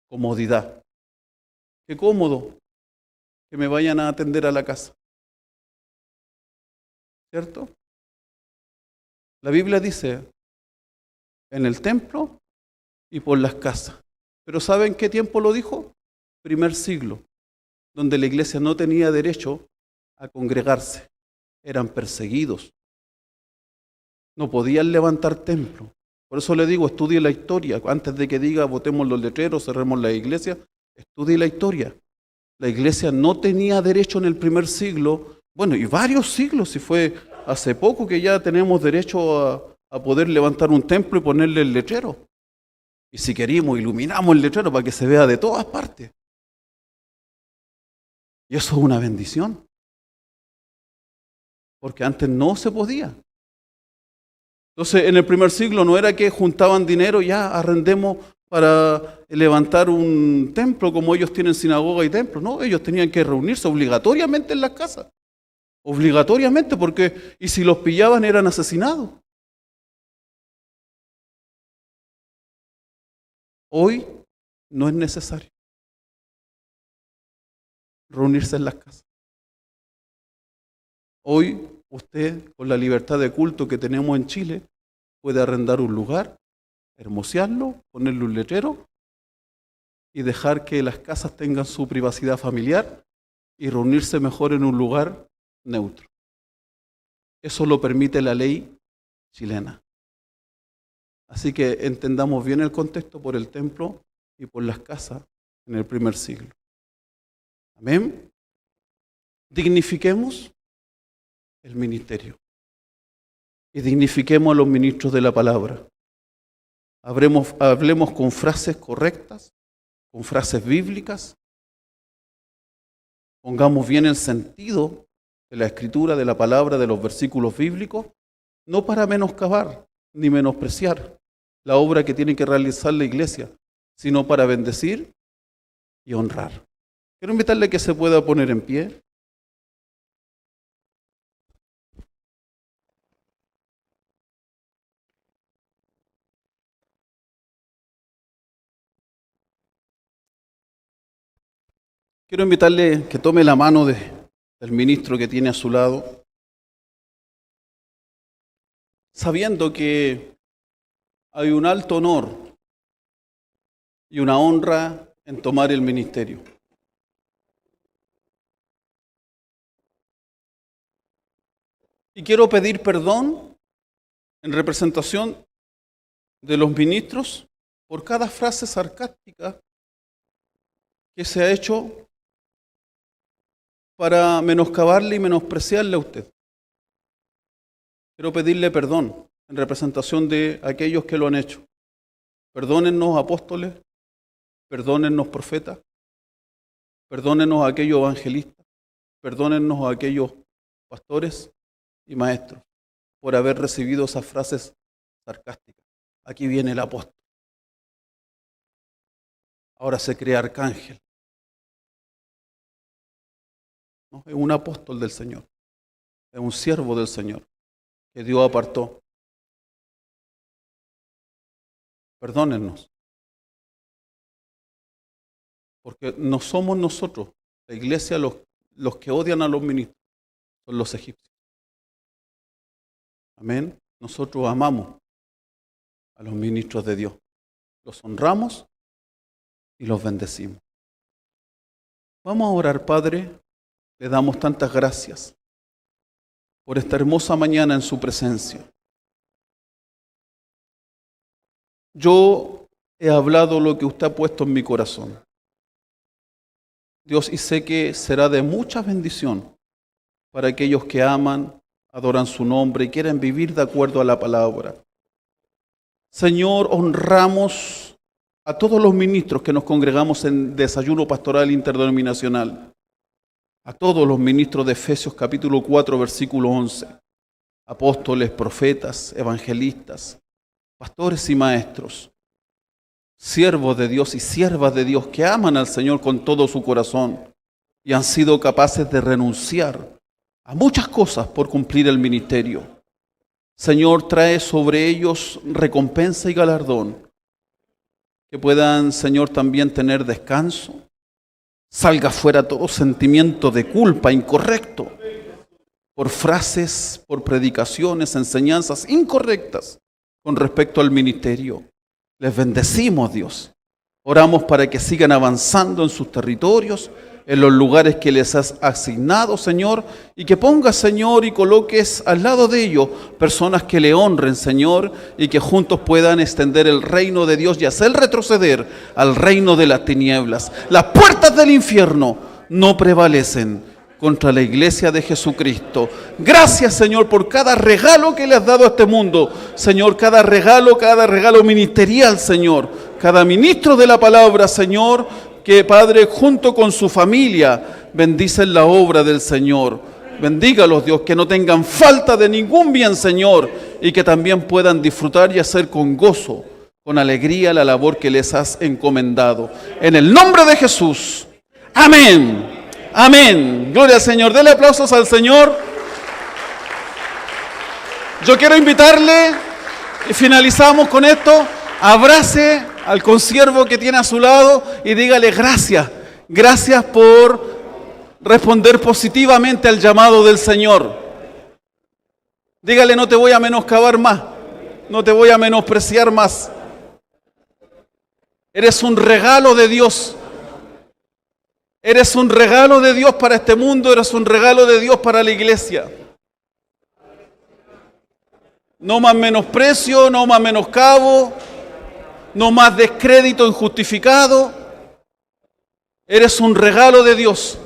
A: comodidad. Qué cómodo que me vayan a atender a la casa, ¿cierto? La Biblia dice, en el templo y por las casas. Pero ¿saben qué tiempo lo dijo? Primer siglo, donde la iglesia no tenía derecho a congregarse. Eran perseguidos. No podían levantar templo. Por eso le digo, estudie la historia. Antes de que diga, botemos los letreros, cerremos la iglesia, estudie la historia. La iglesia no tenía derecho en el primer siglo, bueno, y varios siglos, si fue hace poco que ya tenemos derecho a poder levantar un templo y ponerle el letrero. Y si querimos, iluminamos el letrero para que se vea de todas partes. Y eso es una bendición. Porque antes no se podía. Entonces, en el primer siglo no era que juntaban dinero, ya arrendemos para levantar un templo como ellos tienen sinagoga y templo. No, ellos tenían que reunirse obligatoriamente en las casas. Obligatoriamente, porque y si los pillaban eran asesinados. Hoy no es necesario reunirse en las casas. Hoy usted, con la libertad de culto que tenemos en Chile, puede arrendar un lugar, hermosearlo, ponerle un letrero y dejar que las casas tengan su privacidad familiar y reunirse mejor en un lugar neutro. Eso lo permite la ley chilena. Así que entendamos bien el contexto por el templo y por las casas en el primer siglo. Amén. Dignifiquemos el ministerio y dignifiquemos a los ministros de la palabra. Hablemos con frases correctas, con frases bíblicas. Pongamos bien el sentido de la escritura, de la palabra, de los versículos bíblicos, no para menoscabar ni menospreciar la obra que tiene que realizar la iglesia, sino para bendecir y honrar. Quiero invitarle a que se pueda poner en pie. Quiero invitarle que tome la mano del ministro que tiene a su lado, sabiendo que hay un alto honor y una honra en tomar el ministerio. Y quiero pedir perdón en representación de los ministros por cada frase sarcástica que se ha hecho para menoscabarle y menospreciarle a usted. Quiero pedirle perdón en representación de aquellos que lo han hecho. Perdónennos, apóstoles, perdónennos, profetas, perdónennos a aquellos evangelistas, perdónennos a aquellos pastores y maestros por haber recibido esas frases sarcásticas. Aquí viene el apóstol. Ahora se cree arcángel. ¿No? Es un apóstol del Señor. Es un siervo del Señor que Dios apartó. Perdónennos. Porque no somos nosotros, la iglesia, los que odian a los ministros, son los egipcios. Amén. Nosotros amamos a los ministros de Dios. Los honramos y los bendecimos. Vamos a orar, Padre. Le damos tantas gracias por esta hermosa mañana en su presencia. Yo he hablado lo que usted ha puesto en mi corazón. Dios, y sé que será de mucha bendición para aquellos que aman, adoran su nombre y quieren vivir de acuerdo a la palabra. Señor, honramos a todos los ministros que nos congregamos en desayuno pastoral interdenominacional. A todos los ministros de Efesios capítulo 4, versículo 11. Apóstoles, profetas, evangelistas, pastores y maestros. Siervos de Dios y siervas de Dios que aman al Señor con todo su corazón y han sido capaces de renunciar a muchas cosas por cumplir el ministerio. Señor, trae sobre ellos recompensa y galardón. Que puedan, Señor, también tener descanso. Salga fuera todo sentimiento de culpa incorrecto por frases, por predicaciones, enseñanzas incorrectas con respecto al ministerio. Les bendecimos, Dios. Oramos para que sigan avanzando en sus territorios, en los lugares que les has asignado, Señor, y que pongas, Señor, y coloques al lado de ellos personas que le honren, Señor, y que juntos puedan extender el reino de Dios y hacer retroceder al reino de las tinieblas. Las puertas del infierno no prevalecen contra la iglesia de Jesucristo. Gracias, Señor, por cada regalo que le has dado a este mundo. Señor, cada regalo ministerial, Señor. Cada ministro de la palabra, Señor, que, Padre, junto con su familia, bendicen la obra del Señor. Bendígalos, Dios, que no tengan falta de ningún bien, Señor, y que también puedan disfrutar y hacer con gozo, con alegría, la labor que les has encomendado. En el nombre de Jesús. Amén. Amén. Gloria al Señor. Dele aplausos al Señor. Yo quiero invitarle, y finalizamos con esto, abrace al consiervo que tiene a su lado y dígale gracias. Gracias por responder positivamente al llamado del Señor. Dígale, no te voy a menoscabar más, no te voy a menospreciar más. Eres un regalo de Dios. Eres un regalo de Dios para este mundo, eres un regalo de Dios para la iglesia. No más menosprecio, no más menoscabo, no más descrédito injustificado. Eres un regalo de Dios.